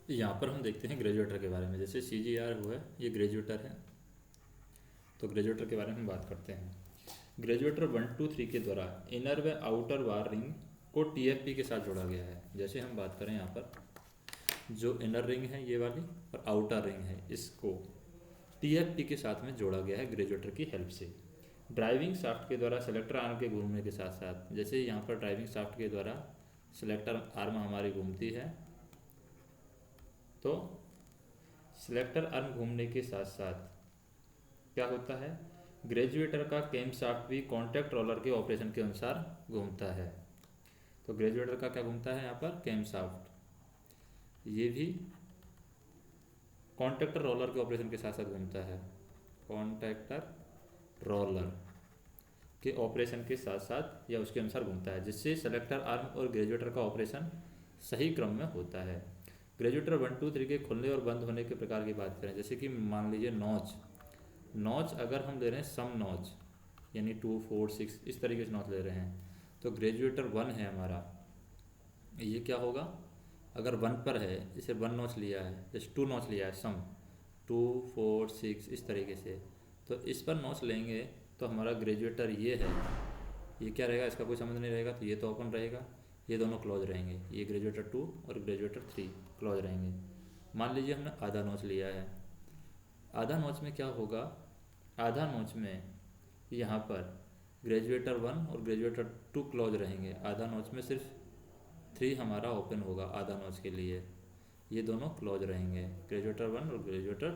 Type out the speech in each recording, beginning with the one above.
यहाँ पर हम देखते हैं ग्रेजुएटर के बारे में। जैसे सी जी आर हुआ है, ये ग्रेजुएटर है। तो ग्रेजुएटर के बारे में हम बात करते हैं। ग्रेजुएटर 1 2 3 के द्वारा इनर व आउटर वार रिंग को टीएफपी के साथ जोड़ा गया है। जैसे हम बात करें यहाँ पर, जो इनर रिंग है ये वाली और आउटर रिंग है, इसको टीएफपी के साथ में जोड़ा गया है ग्रेजुएटर की हेल्प से। ड्राइविंग शाफ्ट के द्वारा सेलेक्टर आर्म के घूमने के साथ साथ, जैसे यहाँ पर ड्राइविंग शाफ्ट के द्वारा सेलेक्टर आर्म हमारी घूमती है, तो सेलेक्टर आर्म घूमने के साथ साथ क्या होता है, ग्रेजुएटर का कैम शाफ्ट भी कॉन्टैक्ट रोलर के ऑपरेशन के अनुसार घूमता है। तो ग्रेजुएटर का क्या घूमता है यहाँ पर, कैम शाफ्ट, ये भी कॉन्टैक्टर रोलर के ऑपरेशन के साथ साथ घूमता है। कॉन्टैक्टर रोलर के ऑपरेशन के साथ साथ या उसके अनुसार घूमता है, जिससे सेलेक्टर आर्म और ग्रेजुएटर का ऑपरेशन सही क्रम में होता है। ग्रेजुएटर 1 2 3 के खुलने और बंद होने के प्रकार की बात करें, जैसे कि मान लीजिए नॉच अगर हम ले रहे हैं सम नॉच, यानी 2 4 6 इस तरीके से नॉच ले रहे हैं, तो ग्रेजुएटर 1 है हमारा, ये क्या होगा, अगर 1 पर है, इसे 1 नॉच लिया है, जैसे 2 नॉच लिया है सम 2 4 6 इस तरीके से, तो इस पर नॉच लेंगे तो हमारा ग्रेजुएटर ये है, ये क्या रहेगा, इसका कोई संबंध नहीं रहेगा, तो ये तो ओपन रहेगा, ये दोनों क्लोज रहेंगे, ये ग्रेजुएटर 2 और ग्रेजुएटर 3 क्लोज रहेंगे। मान लीजिए हमने आधा नॉच लिया है, आधा नॉच में क्या होगा, आधा नॉच में यहाँ पर ग्रेजुएटर 1 और ग्रेजुएटर 2 क्लोज रहेंगे, आधा नॉच में सिर्फ 3 हमारा ओपन होगा आधा नॉच के लिए, ये दोनों क्लोज रहेंगे, ग्रेजुएटर 1 और ग्रेजुएटर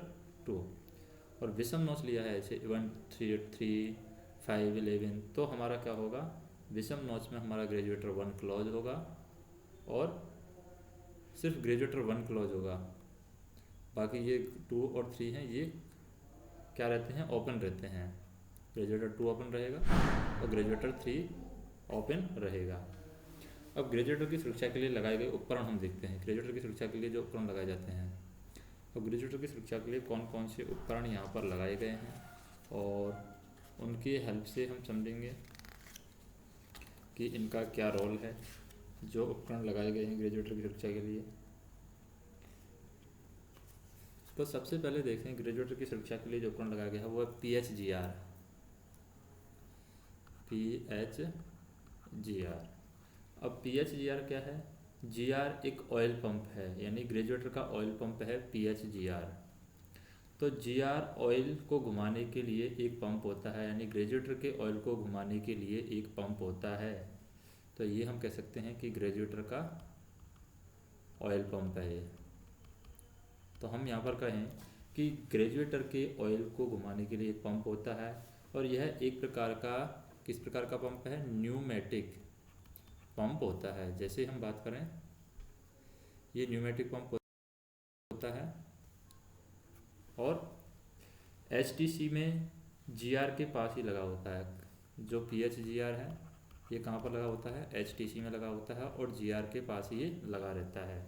2। और विषम नॉच लिया है ऐसे 1 3 3 5 11, तो हमारा क्या होगा, विषम नॉच में हमारा ग्रेजुएटर 1 क्लोज होगा और सिर्फ ग्रेजुएटर 1 क्लोज होगा, बाकी ये 2 और 3 हैं, ये क्या रहते हैं, ओपन रहते हैं। ग्रेजुएटर 2 ओपन रहेगा और ग्रेजुएटर 3 ओपन रहेगा। अब ग्रेजुएटर की सुरक्षा के लिए लगाए गए उपकरण हम देखते हैं। ग्रेजुएटर की सुरक्षा के लिए जो उपकरण लगाए जाते हैं, तो ग्रेजुएटर की सुरक्षा के लिए कौन कौन से उपकरण यहाँ पर लगाए गए हैं और उनकी हेल्प से हम समझेंगे कि इनका क्या रोल है, जो उपकरण लगाए गए हैं ग्रेजुएटर की सुरक्षा के लिए। तो सबसे पहले देखते हैं ग्रेजुएटर की सुरक्षा के लिए जो उपकरण लगाया गया है वो है PHGR। अब PHGR क्या है, GR एक ऑयल पंप है, यानी ग्रेजुएटर का ऑयल पंप है PHGR। तो GR ऑयल को घुमाने के लिए एक पंप होता है, यानी ग्रेजुएटर के ऑयल को घुमाने के लिए एक पंप होता है, तो ये हम कह सकते हैं कि ग्रेजुएटर का ऑयल पंप है ये। तो हम यहाँ पर कहें कि ग्रेजुएटर के ऑयल को घुमाने के लिए एक पंप होता है, और यह एक प्रकार का, किस प्रकार का पंप है, न्यूमेटिक पंप होता है। जैसे हम बात करें, ये न्यूमेटिक पंप होता है और HTC में GR के पास ही लगा होता है। जो PHGR है ये कहाँ पर लगा होता है, HTC में लगा होता है और GR के पास ही ये लगा रहता है।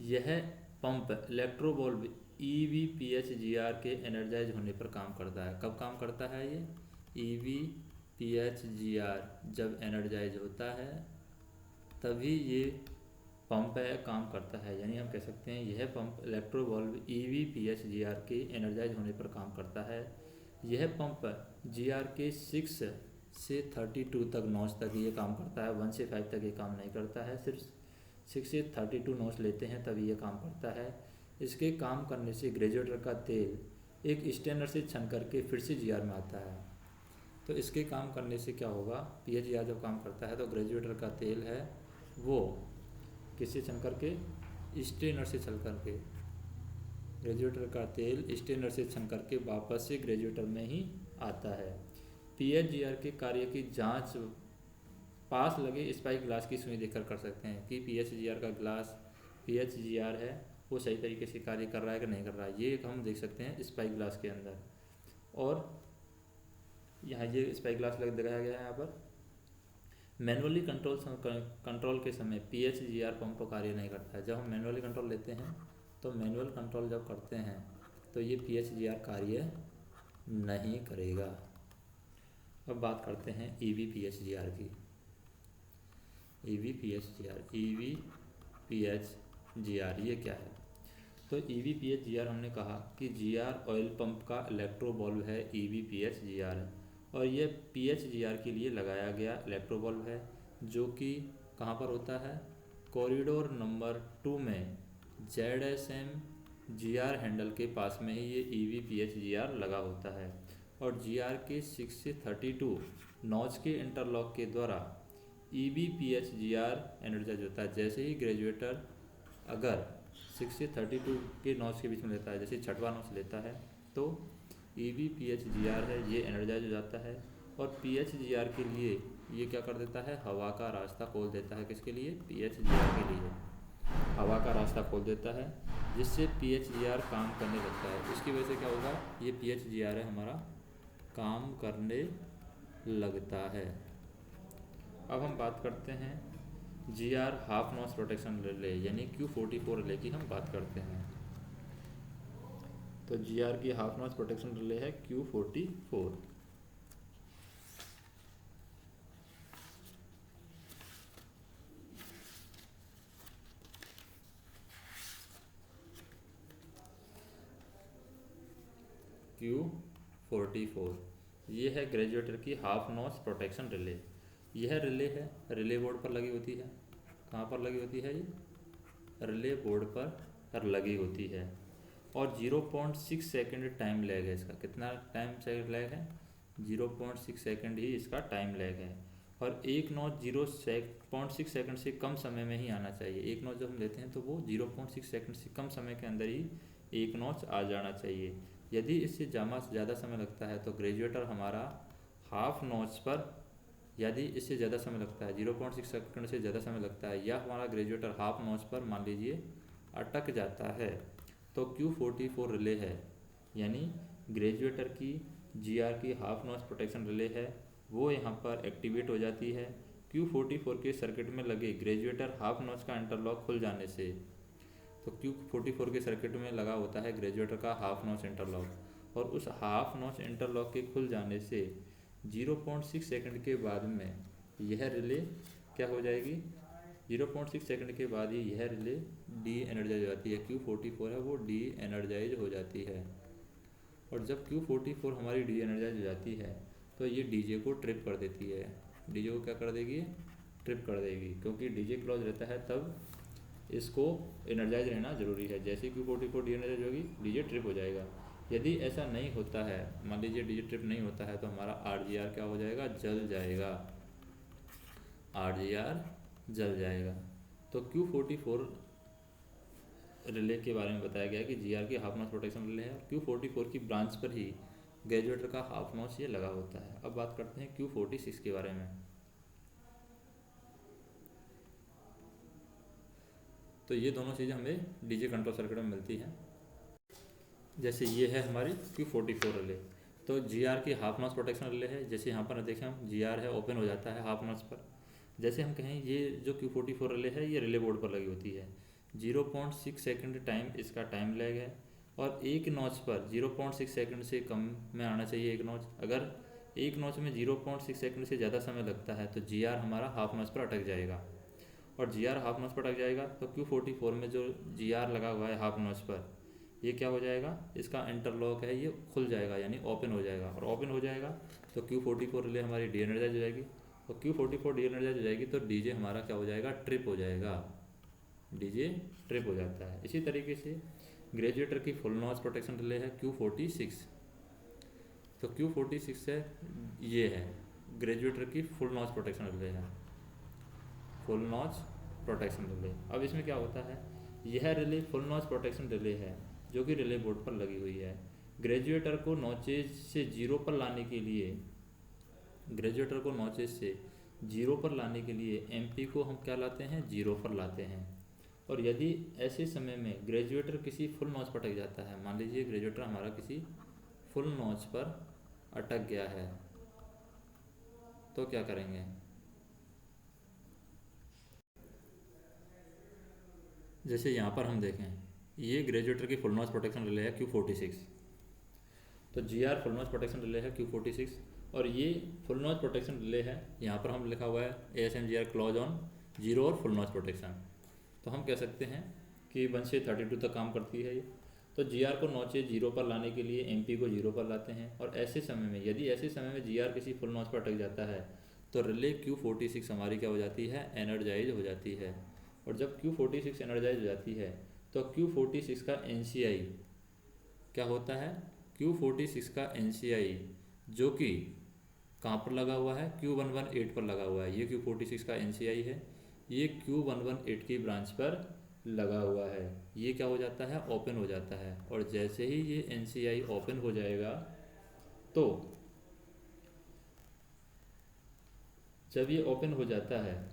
यह पंप इलेक्ट्रोवॉल्व EVPHGR के एनर्जाइज होने पर काम करता है। कब काम करता है ये, EVPHGR जब एनर्जाइज होता है तभी ये पंप है काम करता है, यानी हम कह सकते हैं यह पंप इलेक्ट्रोवॉल्व EVPHGR के एनर्जाइज होने पर काम करता है। यह पंप GR के 6 से 32 तक नॉच तक ये काम करता है, 1 से 5 तक ये काम नहीं करता है, सिर्फ 6 से 32 नॉच लेते हैं तभी ये काम करता है। इसके काम करने से ग्रेजुएटर का तेल एक स्टेनर से छन करके फिर से GR में आता है। तो इसके काम करने से क्या होगा, PHGR जब काम करता है तो ग्रेजुएटर का तेल है वो किससे छन करके, स्टेनर से छन करके, ग्रेजुएटर का तेल स्टेनर से छन करके वापस से ग्रेजुएटर में ही आता है। PHGR के कार्य की जांच पास लगे स्पाइक ग्लास की सुई देखकर कर सकते हैं कि PHGR का ग्लास PHGR है वो सही तरीके से कार्य कर रहा है कि नहीं कर रहा है, ये हम देख सकते हैं स्पाइक ग्लास के अंदर। और यहाँ ये स्पाइक ग्लास लग दिखाया गया है यहाँ पर। मैनुअली कंट्रोल के समय PHGR पंप कार्य नहीं करता है। जब हम मैनुअली कंट्रोल लेते हैं तो मैनुअल कंट्रोल जब करते हैं तो ये PHGR कार्य नहीं करेगा। अब बात करते हैं EVPHGR की। EVPHGR GR ये क्या है? तो EVPH GR हमने कहा कि GR ऑयल पंप का इलेक्ट्रो बल्ब है, EVPH GR है, और ये PH GR के लिए लगाया गया इलेक्ट्रो बल्ब है, जो कि कहाँ पर होता है? कॉरिडोर नंबर 2 में ZSM GR हैंडल के पास में ही ये EVPH GR लगा होता है। और GR के 6 से 32 नॉच के इंटरलॉक के द्वारा EVPH GR एनर्जाइज होता है। जैसे ही ग्रेजुएटर अगर 6 से 32 के नॉच के बीच में लेता है, जैसे छठवां नॉच लेता है, तो EVPH GR है ये एनर्जाइज हो जाता है। और PH GR के लिए ये क्या कर देता है? हवा का रास्ता खोल देता है। किसके लिए? PH GR के लिए हवा का रास्ता खोल देता है, जिससे PH GR काम करने लगता है। इसकी वजह से क्या होगा? ये PH GR है हमारा काम करने लगता है। अब हम बात करते हैं GR half notch protection relay यानी Q44 रिले की हम बात करते हैं। तो GR की हाफ नॉच प्रोटेक्शन रिले है Q44। Q44 ये है ग्रेजुएटर की हाफ नॉच प्रोटेक्शन रिले। यह रिले है, रिले बोर्ड पर लगी होती है। कहाँ पर लगी होती है? ये रिले बोर्ड पर लगी होती है। और 0.6 सेकेंड टाइम लैग है इसका। कितना टाइम से लैग है? 0.6 सेकेंड ही इसका टाइम लैग है। और एक नॉच 0.6 सेकेंड से कम समय में ही आना चाहिए। एक नॉच जब हम लेते हैं तो वो 0.6 सेकेंड से कम समय के अंदर ही एक नॉच आ जाना चाहिए। यदि इससे ज़्यादा समय लगता है तो ग्रेजुएटर हमारा हाफ नॉच पर, यदि इससे ज़्यादा समय लगता है 0.6 सेकंड से ज़्यादा समय लगता है या हमारा ग्रेजुएटर हाफ नॉच पर मान लीजिए अटक जाता है, तो Q44 रिले है यानी ग्रेजुएटर की GR की हाफ नॉच प्रोटेक्शन रिले है, वो यहाँ पर एक्टिवेट हो जाती है। Q44 के सर्किट में लगे ग्रेजुएटर हाफ नॉच का इंटरलॉक खुल जाने से, तो Q44 के सर्किट में लगा होता है ग्रेजुएटर का हाफ नॉच इंटरलॉक, और उस हाफ नॉच इंटरलॉक के खुल जाने से 0.6 सेकंड के बाद में यह रिले क्या हो जाएगी? 0.6 सेकंड के बाद ही यह रिले डी एनर्जाइज हो जाती है। Q44 है वो डी एनर्जाइज हो जाती है। और जब Q44 हमारी डी एनर्जाइज हो जाती है तो ये डीजे को ट्रिप कर देती है। डीजे को क्या कर देगी? ट्रिप कर देगी, क्योंकि डीजे क्लोज रहता है तब इसको एनर्जाइज रहना ज़रूरी है। जैसे Q44 डी एनर्जाइज होगी, डीजे ट्रिप हो जाएगा। यदि ऐसा नहीं होता है, मान लीजिए डीजे ट्रिप नहीं होता है, तो हमारा RGR क्या हो जाएगा? जल जाएगा। RGR जल जाएगा। तो Q44 रिले के बारे में बताया गया कि GR की हाफ नॉच प्रोटेक्शन रिले है। Q44 की ब्रांच पर ही ग्रेजुएटर का हाफ नॉच ये लगा होता है। अब बात करते हैं Q46 के बारे में। तो ये दोनों चीज़ें हमें डीजे कंट्रोल सर्किट में मिलती हैं। जैसे ये है हमारी Q44 रिले, तो GR की हाफ नॉच प्रोटेक्शन रिले है। जैसे यहाँ पर देखें हम, GR है ओपन हो जाता है हाफ नॉच पर। जैसे हम कहें ये जो Q44 रिले है ये रिले बोर्ड पर लगी होती है। 0.6 सेकंड टाइम इसका टाइम लैग है, और एक नॉच पर 0.6 सेकंड से कम में आना चाहिए एक नॉच। अगर एक नॉच में 0.6 सेकंड से ज़्यादा समय लगता है तो GR हमारा हाफ नॉच पर अटक जाएगा। और GR हाफ नॉच पर अटक जाएगा तो Q44 में जो GR लगा हुआ है हाफ नॉच पर, ये क्या हो जाएगा? इसका इंटरलॉक है ये खुल जाएगा यानी ओपन हो जाएगा। और ओपन हो जाएगा तो Q44 रिले हमारी डी एनर्जाइज हो जाएगी। और Q44 डी एनर्जाइज हो जाएगी तो डीजे हमारा क्या हो जाएगा? ट्रिप हो जाएगा। डीजे ट्रिप हो जाता है। इसी तरीके से ग्रेजुएटर की फुल नॉच प्रोटेक्शन रिले है Q46। तो Q46 है, ये है ग्रेजुएटर की फुल नॉच प्रोटेक्शन रिले है, फुल नॉच प्रोटेक्शन रिले। अब इसमें क्या होता है? यह relay full notch protection relay है जो कि रिले बोर्ड पर लगी हुई है। ग्रेजुएटर को नॉचेज से जीरो पर लाने के लिए, ग्रेजुएटर को नॉचेज से जीरो पर लाने के लिए MP को हम क्या लाते हैं? जीरो पर लाते हैं। और यदि ऐसे समय में ग्रेजुएटर किसी फुल नॉच पर अटक जाता है, मान लीजिए ग्रेजुएटर हमारा किसी फुल नॉच पर अटक गया है, तो क्या करेंगे? जैसे यहाँ पर हम देखें, ये ग्रेजुएटर की फुल नॉच प्रोटेक्शन रिले है Q46। तो GR full notch protection relay है Q46, और ये फुल नॉच प्रोटेक्शन रिले है। यहाँ पर हम लिखा हुआ है ASM GR clause on zero और फुल नॉच प्रोटेक्शन। तो हम कह सकते हैं कि 1 से 32 तक काम करती है ये। तो GR को नॉच 0 पर लाने के लिए MP को 0 पर लाते हैं, और ऐसे समय में यदि ऐसे समय में GR किसी फुल नॉच पर अटक जाता है तो रिले Q46 हमारी क्या हो जाती है, एनर्जाइज हो जाती है। और जब Q46 एनर्जाइज हो जाती है तो Q46 का NCI क्या होता है, Q46 का NCI जो कि कहाँ पर लगा हुआ है, Q118 पर लगा हुआ है। ये Q46 का NCI है, ये Q118 की ब्रांच पर लगा हुआ है। ये क्या हो जाता है, ओपन हो जाता है। और जैसे ही ये NCI ओपन हो जाएगा तो जब ये ओपन हो जाता है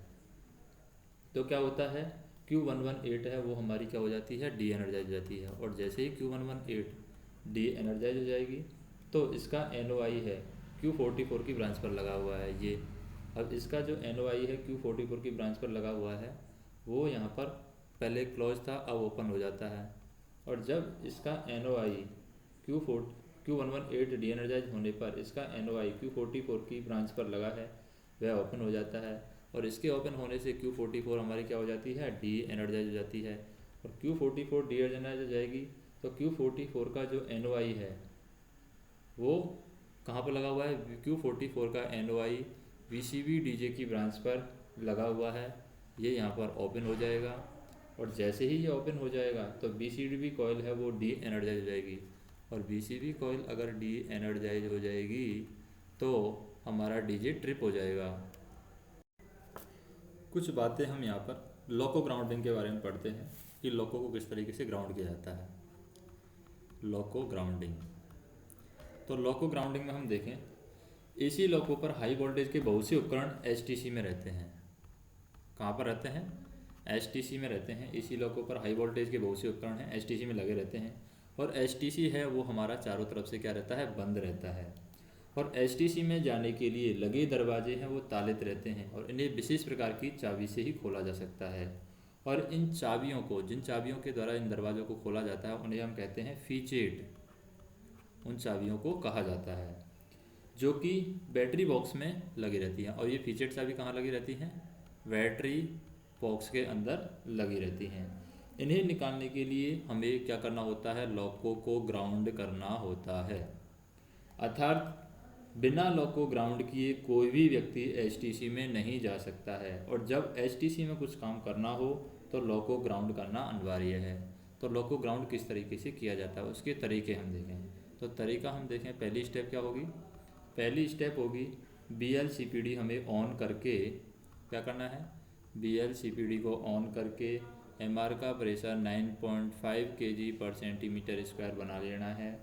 तो क्या होता है, Q118 है वो हमारी क्या हो जाती है, डी एनर्जाइज हो जाती है। और जैसे ही Q118 डी एनर्जाइज हो जाएगी तो इसका NOI है Q44 की ब्रांच पर लगा हुआ है ये। अब इसका जो NOI है Q44 की ब्रांच पर लगा हुआ है वो यहाँ पर पहले क्लोज था, अब ओपन हो जाता है। और जब इसका NOI Q118 डी एनर्जाइज होने पर इसका NOI Q44 की ब्रांच पर लगा है, वह ओपन हो जाता है। और इसके ओपन होने से Q44 हमारी क्या हो जाती है, डी एनर्जाइज हो जाती है। और Q44 डी एनर्जाइज हो जाएगी तो Q44 का जो NOI है वो कहाँ पर लगा हुआ है, Q44 का NOI VCB DJ की ब्रांच पर लगा हुआ है, ये यहाँ पर ओपन हो जाएगा। और जैसे ही ये ओपन हो जाएगा तो BCB कॉइल है वो डी एनर्जाइज हो जाएगी। और BCB कॉइल अगर डी एनर्जाइज हो जाएगी तो हमारा DJ ट्रिप हो जाएगा। कुछ बातें हम यहाँ पर लोको ग्राउंडिंग के बारे में पढ़ते हैं कि लोको को किस तरीके से ग्राउंड किया जाता है। लोको ग्राउंडिंग, तो लोको ग्राउंडिंग में हम देखें AC लोको पर हाई वोल्टेज के बहुत से उपकरण HTC में रहते हैं। कहाँ पर रहते हैं, HTC में रहते हैं। AC लोको पर हाई वोल्टेज के बहुत से उपकरण हैं, HTC में लगे रहते हैं। और HTC है वो हमारा चारों तरफ से क्या रहता है, बंद रहता है। और HTC में जाने के लिए लगे दरवाजे हैं वो तालित रहते हैं और इन्हें विशेष प्रकार की चाबी से ही खोला जा सकता है। और इन चाबियों को, जिन चाबियों के द्वारा इन दरवाज़ों को खोला जाता है उन्हें हम कहते हैं फीचेट, उन चाबियों को कहा जाता है, जो कि बैटरी बॉक्स में लगी रहती हैं। और ये फीचेट चाबी कहाँ लगी रहती हैं, बैटरी बॉक्स के अंदर लगी रहती हैं। इन्हें निकालने के लिए हमें क्या करना होता है, लॉको को ग्राउंड करना होता है। अर्थात बिना लॉक को ग्राउंड किए कोई भी व्यक्ति HTC में नहीं जा सकता है। और जब HTC में कुछ काम करना हो तो लॉक को ग्राउंड करना अनिवार्य है। तो लॉक को ग्राउंड किस तरीके से किया जाता है उसके तरीके हम देखें। तो तरीका हम देखें, पहली स्टेप क्या होगी, पहली स्टेप होगी BLCPD हमें ऑन करके क्या करना है, BLCPD को ऑन करके MR का प्रेशर 9.5 kg/cm² बना लेना है।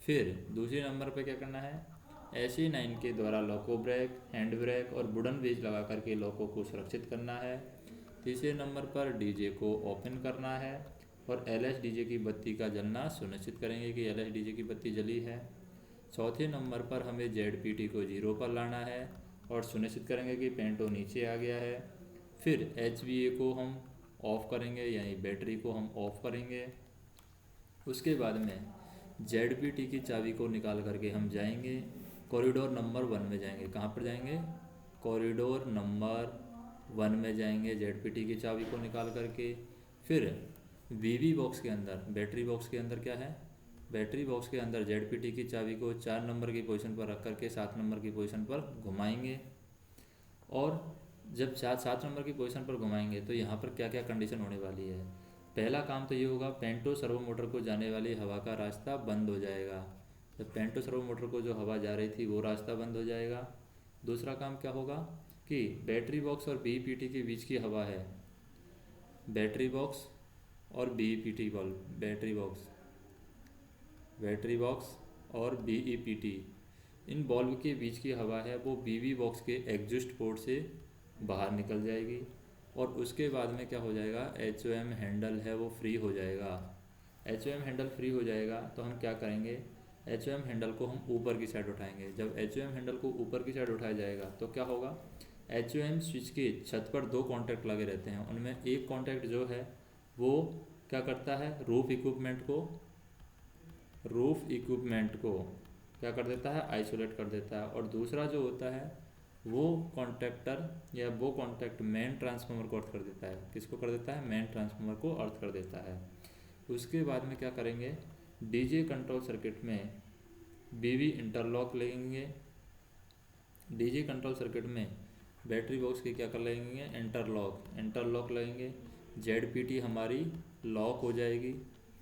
फिर दूसरे नंबर पे क्या करना है, SE9 के द्वारा लॉको ब्रेक, हैंड ब्रेक और वुडन वेज लगा करके लॉको को सुरक्षित करना है। तीसरे नंबर पर DJ को ओपन करना है और LSDJ की बत्ती का जलना सुनिश्चित करेंगे कि LSDJ की बत्ती जली है। चौथे नंबर पर हमें ZPT को 0 पर लाना है और सुनिश्चित करेंगे कि पेंटो नीचे आ गया है। फिर HVA को हम ऑफ़ करेंगे, यानी बैटरी को हम ऑफ़ करेंगे। उसके बाद में ZPT की चाबी को निकाल करके हम जाएंगे कॉरिडोर नंबर 1 में जाएंगे। कहाँ पर जाएंगे, कॉरिडोर नंबर 1 में जाएंगे ZPT की चाबी को निकाल करके। फिर VV बॉक्स के अंदर, बैटरी बॉक्स के अंदर क्या है, बैटरी बॉक्स के अंदर ZPT की चाबी को 4 नंबर की पोजीशन पर रख करके 7 नंबर की पोजीशन पर घुमाएंगे। और जब 7 नंबर की पोजीशन पर घुमाएंगे तो यहाँ पर क्या क्या कंडीशन होने वाली है। पहला काम तो ये होगा, पेंटो सर्वो मोटर को जाने वाली हवा का रास्ता बंद हो जाएगा। जब पेंटो सर्वो मोटर को जो हवा जा रही थी वो रास्ता बंद हो जाएगा। दूसरा काम क्या होगा कि बैटरी बॉक्स और BPT के बीच की हवा है, बैटरी बॉक्स और BPT बल्ब, बैटरी बॉक्स और BEPT, इन बल्ब के बीच की हवा है वो BB बॉक्स के एग्जॉस्ट पोर्ट से बाहर निकल जाएगी। और उसके बाद में क्या हो जाएगा, HOM हैंडल है वो फ्री हो जाएगा। HOM हैंडल फ्री हो जाएगा तो हम क्या करेंगे, HOM हैंडल को हम ऊपर की साइड उठाएंगे। जब HOM हैंडल को ऊपर की साइड उठाया जाएगा तो क्या होगा, HOM स्विच के छत पर 2 कॉन्टैक्ट लगे रहते हैं, उनमें एक कॉन्टैक्ट जो है वो क्या करता है, रूफ इक्विपमेंट को क्या कर देता है, आइसोलेट कर देता है। और दूसरा जो होता है वो कॉन्टैक्टर या वो कॉन्टैक्ट मेन ट्रांसफार्मर को अर्थ कर देता है। किसको कर देता है? मेन ट्रांसफार्मर को अर्थ कर देता है। उसके बाद में क्या करेंगे, डीजे कंट्रोल सर्किट में बीवी इंटरलॉक लेंगे। डीजे कंट्रोल सर्किट में बैटरी बॉक्स की क्या कर लेंगे? इंटरलॉक लगेंगे। जेडपीटी हमारी लॉक हो जाएगी,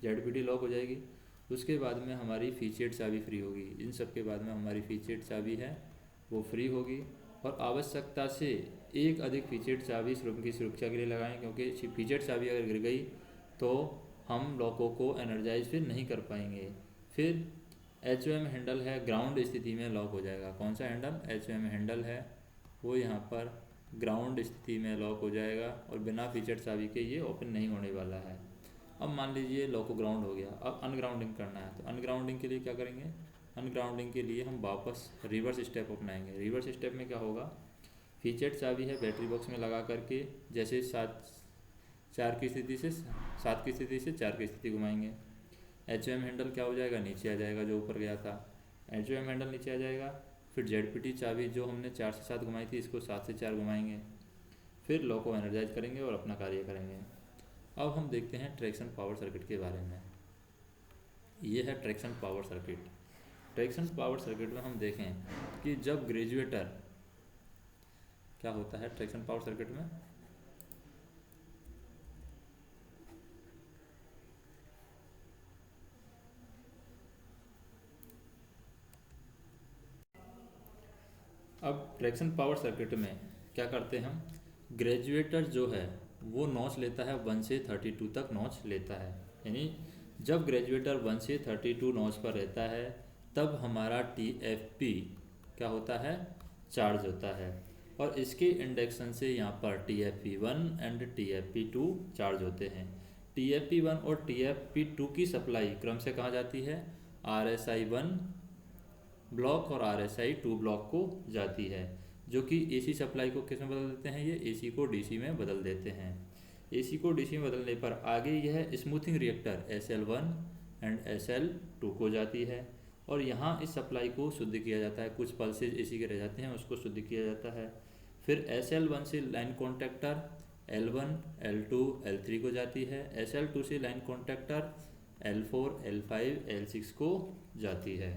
जेडपीटी लॉक हो जाएगी। उसके बाद में हमारी फीचेड चाबी फ्री होगी। इन सब के बाद में हमारी फीचेड चाबी है वो फ्री होगी। और आवश्यकता से एक अधिक फीचेड चाबी की सुरक्षा के लिए लगाएं, क्योंकि फीचेड चाबी अगर गिर गई तो हम लॉकों को एनर्जाइज फिर नहीं कर पाएंगे। फिर HOM हैंडल है, ग्राउंड स्थिति में लॉक हो जाएगा। कौन सा हैंडल? HOM हैंडल है, वो यहाँ पर ग्राउंड स्थिति में लॉक हो जाएगा और बिना फीचर चाबी के ये ओपन नहीं होने वाला है। अब मान लीजिए लॉक ग्राउंड हो गया, अब अनग्राउंडिंग करना है। तो अनग्राउंडिंग के लिए क्या करेंगे? अनग्राउंडिंग के लिए हम वापस रिवर्स स्टेप अपनाएंगे। रिवर्स स्टेप में क्या होगा? फीचर चाबी है बैटरी बॉक्स में लगा करके जैसे 7 की स्थिति से 4 की स्थिति घुमाएंगे। HOM हैंडल क्या हो जाएगा? नीचे आ जाएगा, जो ऊपर गया था। HOM हैंडल नीचे आ जाएगा। फिर जेडपीटी चाबी जो हमने 4 से 7 घुमाई थी, इसको 7 से 4 घुमाएंगे। फिर लॉक को एनर्जाइज करेंगे और अपना कार्य करेंगे। अब हम देखते हैं ट्रैक्शन पावर सर्किट के बारे में। ये है traction power circuit. Traction power circuit में हम देखें कि जब ग्रेजुएटर, क्या होता है ट्रैक्शन पावर सर्किट में? अब ट्रैक्शन पावर सर्किट में क्या करते हैं हम? ग्रेजुएटर जो है वो नॉच लेता है 1 से 32 तक नॉच लेता है। यानी जब ग्रेजुएटर 1 से 32 नॉच पर रहता है तब हमारा TFP क्या होता है? चार्ज होता है। और इसके इंडक्शन से यहाँ पर TFP1 एंड TFP2 चार्ज होते हैं। TFP1 और TFP2 की सप्लाई क्रम से कहाँ जाती है? RSI1 ब्लॉक और RSI2 ब्लॉक को जाती है, जो कि AC सप्लाई को किस में बदल देते हैं? ये AC को DC में बदल देते हैं। AC को DC में बदलने पर आगे यह smoothing reactor SL1 and SL2 को जाती है और यहाँ इस सप्लाई को शुद्ध किया जाता है। कुछ पल्सेज AC के रह जाते हैं, उसको शुद्ध किया जाता है। फिर SL1 से line contactor L1, L2, L3 को जाती है। SL2 से line contactor L4, L5, L6 को जाती है।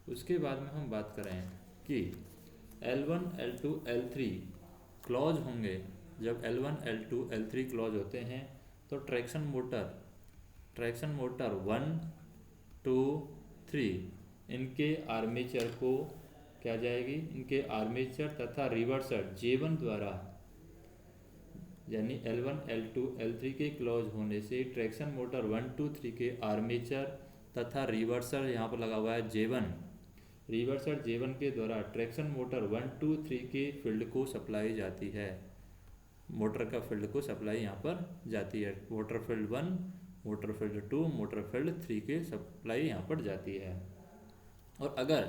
उसके बाद में हम बात करें कि L1, L2, L3 क्लॉज होंगे। जब L1, L2, L3 क्लॉज होते हैं तो ट्रैक्शन मोटर 1, 2, 3 इनके आर्मेचर को क्या जाएगी? इनके आर्मेचर तथा रिवर्सर J1 द्वारा, यानी L1, L2, L3 के क्लॉज होने से ट्रैक्शन मोटर 1, 2, 3 के आर्मेचर तथा रिवर्सर यहाँ पर लगा हुआ है J1, रिवर्सर J1 के द्वारा ट्रैक्शन मोटर 1, 2, 3 के फील्ड को सप्लाई जाती है। मोटर का फील्ड को सप्लाई यहाँ पर जाती है। Motor field 1, motor field 2, motor field 3 के सप्लाई यहाँ पर जाती है। और अगर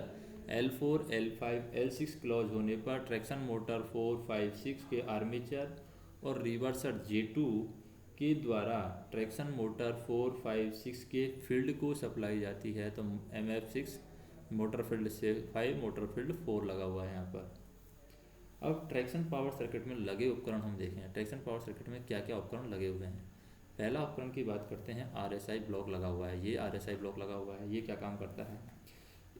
L4, L5, L6 क्लॉज होने पर ट्रैक्शन मोटर 4, 5, 6 के आर्मेचर और रिवर्सर J2 के द्वारा ट्रैक्शन मोटर 4, 5, 6 के फील्ड को सप्लाई जाती है। तो MF6 मोटर फील्ड से 5, मोटर फील्ड 4 लगा हुआ है यहाँ पर। अब ट्रैक्शन पावर सर्किट में लगे उपकरण हम देखें। ट्रैक्शन पावर सर्किट में क्या क्या उपकरण लगे हुए हैं। पहला उपकरण की बात करते हैं, RSI ब्लॉक लगा हुआ है। ये RSI ब्लॉक लगा हुआ है, ये क्या काम करता है?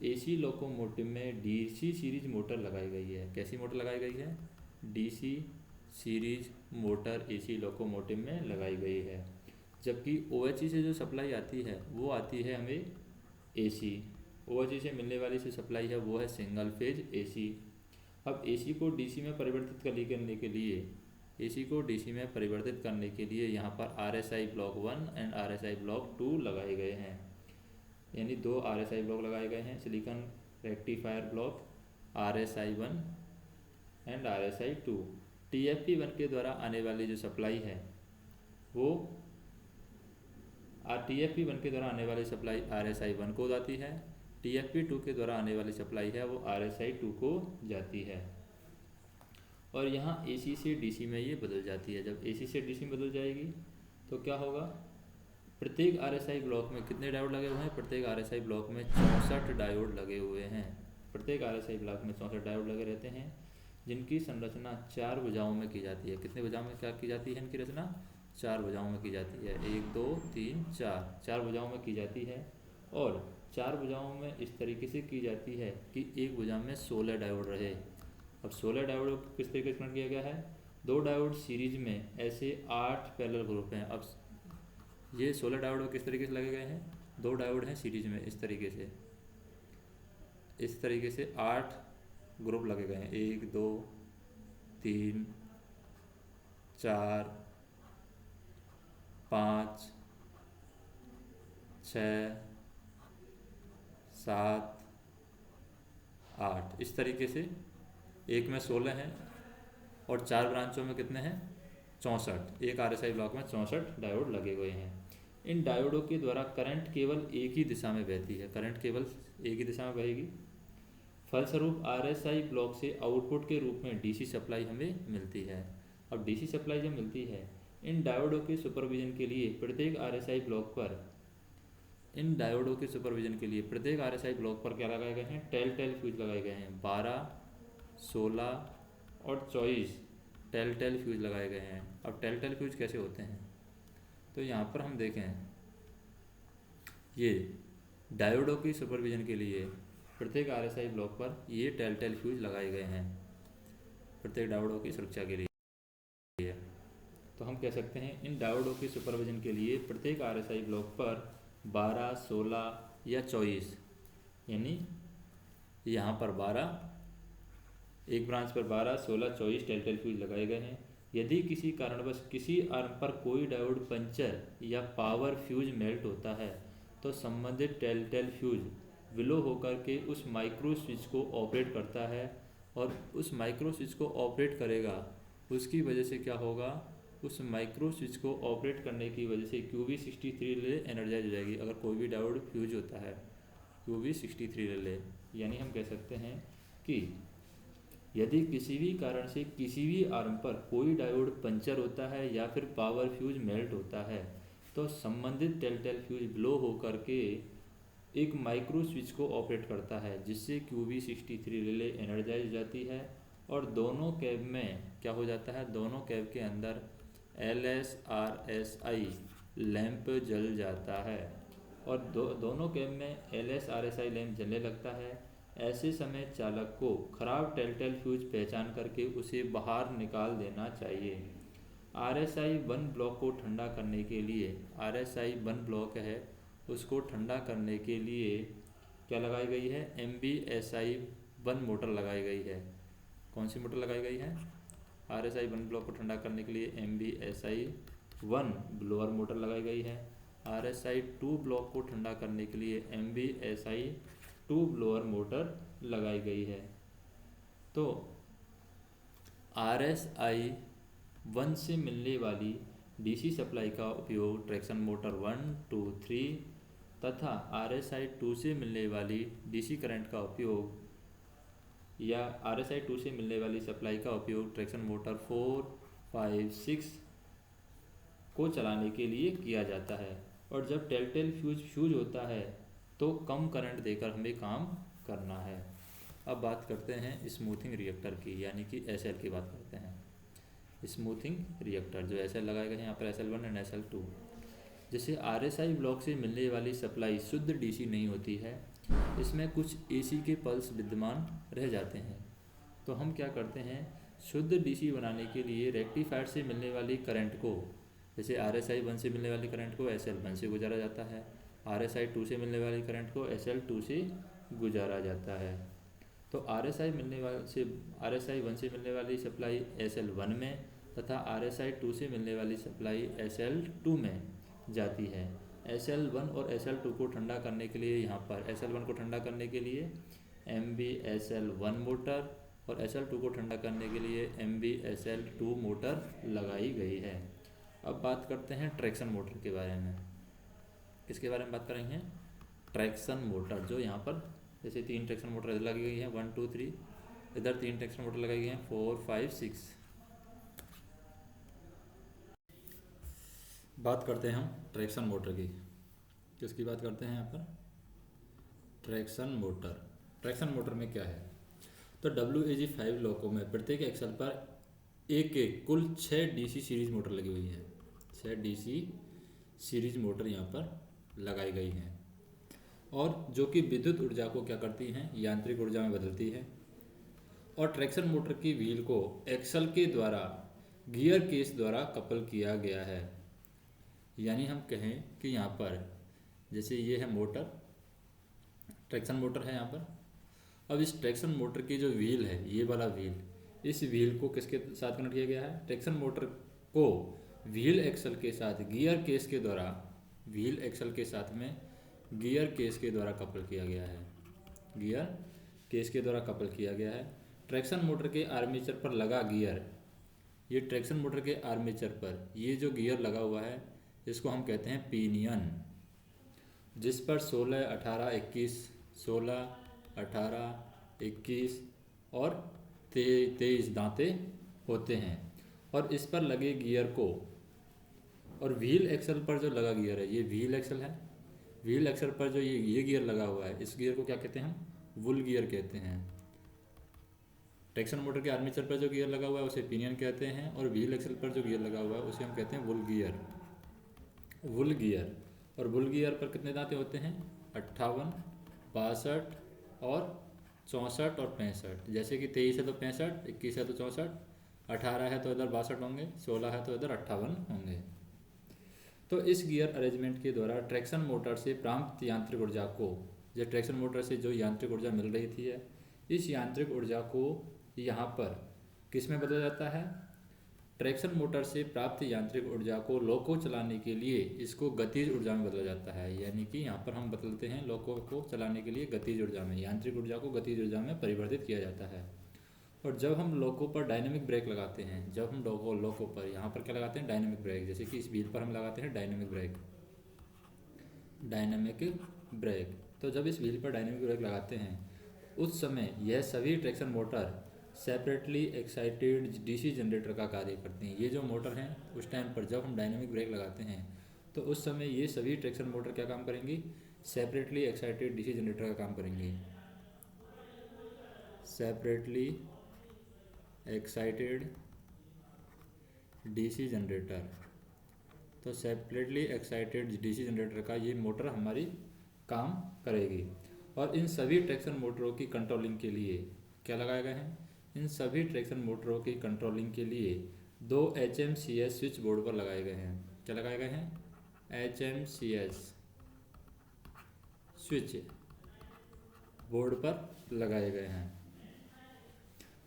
AC लोकोमोटिव में DC सीरीज मोटर लगाई गई है। कैसी मोटर लगाई गई है? DC series motor AC locomotive में लगाई गई है। जबकि OHE से जो सप्लाई आती है वो आती है हमें AC। OHE से मिलने वाली जो सप्लाई है वो है सिंगल फेज AC। अब AC को DC में परिवर्तित करने के लिए यहाँ पर RSI block 1 and RSI block 2 लगाए गए हैं। यानी 2 RSI ब्लॉक लगाए गए हैं। Silicon rectifier block RSI1 and RSI2। TFP1 के द्वारा आने वाली जो सप्लाई है वो TFP1 के द्वारा आने वाली सप्लाई RSI1 को जाती है। TFP2 के द्वारा आने वाली सप्लाई है वो RSI2 को जाती है। और यहाँ AC से DC में ये बदल जाती है। जब AC से DC में बदल जाएगी तो क्या होगा? प्रत्येक RSI ब्लॉक में कितने डायोड लगे हुए हैं? प्रत्येक RSI ब्लॉक में 64 डायोड लगे हुए हैं। प्रत्येक RSI ब्लॉक में 64 डायोड लगे रहते हैं। जिनकी संरचना 4 भुजाओं में की जाती है। कितने भुजाओं में क्या की जाती है इनकी रचना? 4 भुजाओं में की जाती है। 1 2 3 4, 4 भुजाओं में की जाती है। और 4 भुजाओं में इस तरीके से की जाती है कि एक भुजा में 16 डायोड रहे। अब 16 डायोड को किस तरीके से कनेक्ट किया गया है? 2 डायोड सीरीज में, ऐसे 8 पैरेलल ग्रुप हैं। अब ये 16 डायोड किस तरीके से लगे गए हैं? 2 डायोड हैं सीरीज में, इस तरीके से 8 ग्रुप लगे गए हैं। 1 2 3 4 5 6 7 8, इस तरीके से एक में 16 हैं और 4 ब्रांचों में कितने हैं? 64। एक आरएसआई ब्लॉक में 64 डायोड लगे हुए हैं। इन डायोडों के द्वारा करंट केवल एक ही दिशा में बहती है। करंट केवल एक ही दिशा में बहेगी। फलस्वरूप आरएसआई ब्लॉक से आउटपुट के रूप में डीसी सप्लाई हमें मिलती है। अब डीसी सप्लाई जब मिलती है, इन डायोडों के सुपरविजन के लिए प्रत्येक आरएसआई ब्लॉक पर क्या लगाए गए हैं? टेल फ्यूज लगाए गए हैं। 12, 16 और 24 टेल फ्यूज लगाए गए हैं। अब टेल फ्यूज कैसे होते हैं? तो यहाँ पर हम देखें, ये डायोडों की सुपरविजन के लिए प्रत्येक आरएसआई ब्लॉक पर ये टेल फ्यूज लगाए गए हैं, प्रत्येक डायोडों की सुरक्षा के लिए। तो हम कह सकते हैं इन डायोडों की सुपरविजन के लिए प्रत्येक आरएसआई ब्लॉक पर 12, 16 या 24, यानी यहाँ पर 12, एक ब्रांच पर 12, 16, 24 टेल फ्यूज लगाए गए हैं। यदि किसी कारणवश किसी आर्म पर कोई डायोड पंचर या पावर फ्यूज मेल्ट होता है, तो संबंधित टेल फ्यूज विलो होकर के उस माइक्रो स्विच को ऑपरेट करता है, और उस माइक्रो स्विच को ऑपरेट करेगा। उसकी वजह से क्या होगा? उस माइक्रो स्विच को ऑपरेट करने की वजह से QV63 रिले एनर्जाइज हो जाएगी। अगर कोई भी डायोड फ्यूज होता है, QV63 रिले, यानी हम कह सकते हैं कि यदि किसी भी कारण से किसी भी आर्म पर कोई डायोड पंचर होता है या फिर पावर फ्यूज मेल्ट होता है, तो संबंधित टेल फ्यूज ब्लो होकर के एक माइक्रो स्विच को ऑपरेट करता है, जिससे QV63 रिले एनर्जाइज हो जाती है। और दोनों कैब में क्या हो जाता है? दोनों कैब के अंदर LSRSI लैंप जल जाता है, और दोनों कैब में LSRSI लैंप जलने लगता है। ऐसे समय चालक को खराब टेल फ्यूज पहचान करके उसे बाहर निकाल देना चाहिए। RSI 1 ब्लॉक को ठंडा करने के लिए, RSI 1 ब्लॉक है, उसको ठंडा करने के लिए क्या लगाई गई है? MBSI 1 मोटर लगाई गई है। कौन सी मोटर लगाई गई है? RSI 1 ब्लॉक को ठंडा करने के लिए MBSI 1 ब्लोअर मोटर लगाई गई है। RSI 2 ब्लॉक को ठंडा करने के लिए MBSI 2 ब्लोअर मोटर लगाई गई है। तो RSI 1 से मिलने वाली डीसी सप्लाई का उपयोग ट्रैक्शन मोटर 1, 2, 3 तथा RSI 2 से मिलने वाली डीसी करंट का उपयोग या RSI 2 से मिलने वाली सप्लाई का उपयोग ट्रैक्शन मोटर 4, 5, 6 को चलाने के लिए किया जाता है। और जब टेल फ्यूज होता है तो कम करंट देकर हमें काम करना है। अब बात करते हैं स्मूथिंग रिएक्टर की, यानी कि SL की बात करते हैं। स्मूथिंग रिएक्टर जो SL लगाए गए हैं यहाँ पर, SL1 एंड SL2। जैसे RSI ब्लॉक से मिलने वाली सप्लाई शुद्ध DC नहीं होती है, इसमें कुछ AC के पल्स विद्यमान रह जाते हैं। तो हम क्या करते हैं, शुद्ध DC बनाने के लिए रेक्टिफायर से मिलने वाली करंट को, जैसे RSI 1 से मिलने वाली करंट को SL1 से गुजारा जाता है, RSI 2 से मिलने वाली करंट को SL2 से गुजारा जाता है। तो RSI 1 से मिलने वाली सप्लाई SL1 में तथा RSI 2 से मिलने वाली सप्लाई SL2 में जाती है। SL1 और SL2 को ठंडा करने के लिए, यहाँ पर SL1 को ठंडा करने के लिए MBSL1 मोटर और SL2 को ठंडा करने के लिए MBSL2 मोटर लगाई गई है। अब बात करते हैं ट्रैक्शन मोटर के बारे में। किसके बारे में बात करेंगे? Traction motor. जो यहाँ पर जैसे 3 ट्रैक्शन मोटर इधर लगी गई हैं, 1, 2, 3, इधर 3 ट्रैक्शन मोटर लगाई गई हैं, 4, 5, 6। बात करते हैं हम ट्रैक्शन मोटर की। किसकी बात करते हैं यहाँ पर? Traction motor. ट्रैक्शन मोटर में क्या है? तो WAG5 लोको में प्रत्येक एक्सल पर एक एक कुल 6 DC सीरीज मोटर लगी हुई है। 6 DC सीरीज मोटर यहाँ पर लगाई गई हैं और जो कि विद्युत ऊर्जा को क्या करती हैं, यांत्रिक ऊर्जा में बदलती है। और ट्रैक्शन मोटर की व्हील को एक्सल के द्वारा गियर केस द्वारा कपल किया गया है। यानी हम कहें कि यहाँ पर जैसे ये है मोटर, ट्रैक्शन मोटर है यहाँ पर। अब इस ट्रैक्शन मोटर की जो व्हील है, ये वाला व्हील, इस व्हील को किसके साथ कनेक्ट किया गया है, ट्रैक्शन मोटर को व्हील एक्सल के साथ गियर केस के द्वारा, व्हील एक्सल के साथ में गियर केस के द्वारा कपल किया गया है। गियर केस के द्वारा कपल किया गया है। ट्रैक्शन मोटर के आर्मेचर पर लगा गियर, ये ट्रैक्शन मोटर के आर्मेचर पर ये जो गियर लगा हुआ है इसको हम कहते हैं पिनियन, जिस पर 16, 18, 21, 16, 18, 21 और 23 दांते होते हैं। और इस पर लगे गियर को, और व्हील एक्सल पर जो लगा गियर है, ये व्हील एक्सल है, व्हील एक्सल पर जो ये गियर लगा हुआ है, इस गियर को क्या कहते हैं हम, वुल गियर कहते हैं। ट्रैक्शन मोटर के आर्मेचर पर जो गियर लगा हुआ है उसे पिनियन कहते हैं, और व्हील एक्सल पर जो गियर लगा हुआ है उसे हम कहते हैं वुल गियर। वुल गियर, और वुल गियर पर कितने दांते होते हैं, 58, 62 और 64 और 65। जैसे कि 23 है तो 65, 21 है तो 64, 18 है तो इधर 62 होंगे, 16 है तो इधर 58 होंगे। तो इस गियर अरेंजमेंट के द्वारा ट्रैक्शन मोटर से प्राप्त यांत्रिक ऊर्जा को, जो ट्रैक्शन मोटर से जो यांत्रिक ऊर्जा मिल रही थी है, इस यांत्रिक ऊर्जा को यहाँ पर किस में बदला जाता है, ट्रैक्शन मोटर से प्राप्त यांत्रिक ऊर्जा को लोको चलाने के लिए इसको गतिज ऊर्जा में बदला जाता है। यानी कि यहाँ पर हम बदलते हैं लोको को चलाने के लिए गतिज ऊर्जा में, यांत्रिक ऊर्जा को गतिज ऊर्जा में परिवर्तित किया जाता है। और जब हम लोको पर डायनेमिक ब्रेक लगाते हैं, जब हम लोको पर यहाँ पर क्या लगाते हैं, डायनेमिक ब्रेक, जैसे कि इस व्हील पर हम लगाते हैं डायनेमिक ब्रेक, डायनेमिक ब्रेक। तो जब इस व्हील पर डायनेमिक ब्रेक लगाते हैं उस समय यह सभी traction motor separately excited DC generator का कार्य करते हैं। ये जो मोटर हैं उस टाइम पर जब हम डायनेमिक ब्रेक लगाते हैं तो उस समय ये सभी ट्रैक्शन मोटर क्या काम करेंगी, सेपरेटली एक्साइटेड DC जनरेटर का काम करेंगी। सेपरेटली एक्साइटेड DC जनरेटर, तो सेपरेटली एक्साइटेड DC जनरेटर का ये मोटर हमारी काम करेगी। और इन सभी ट्रैक्शन मोटरों की कंट्रोलिंग के लिए क्या लगाए गए हैं, इन सभी ट्रैक्शन मोटरों की कंट्रोलिंग के लिए 2 HMCS स्विच बोर्ड पर लगाए गए हैं। क्या लगाए गए हैं, HMCS स्विच बोर्ड पर लगाए गए हैं।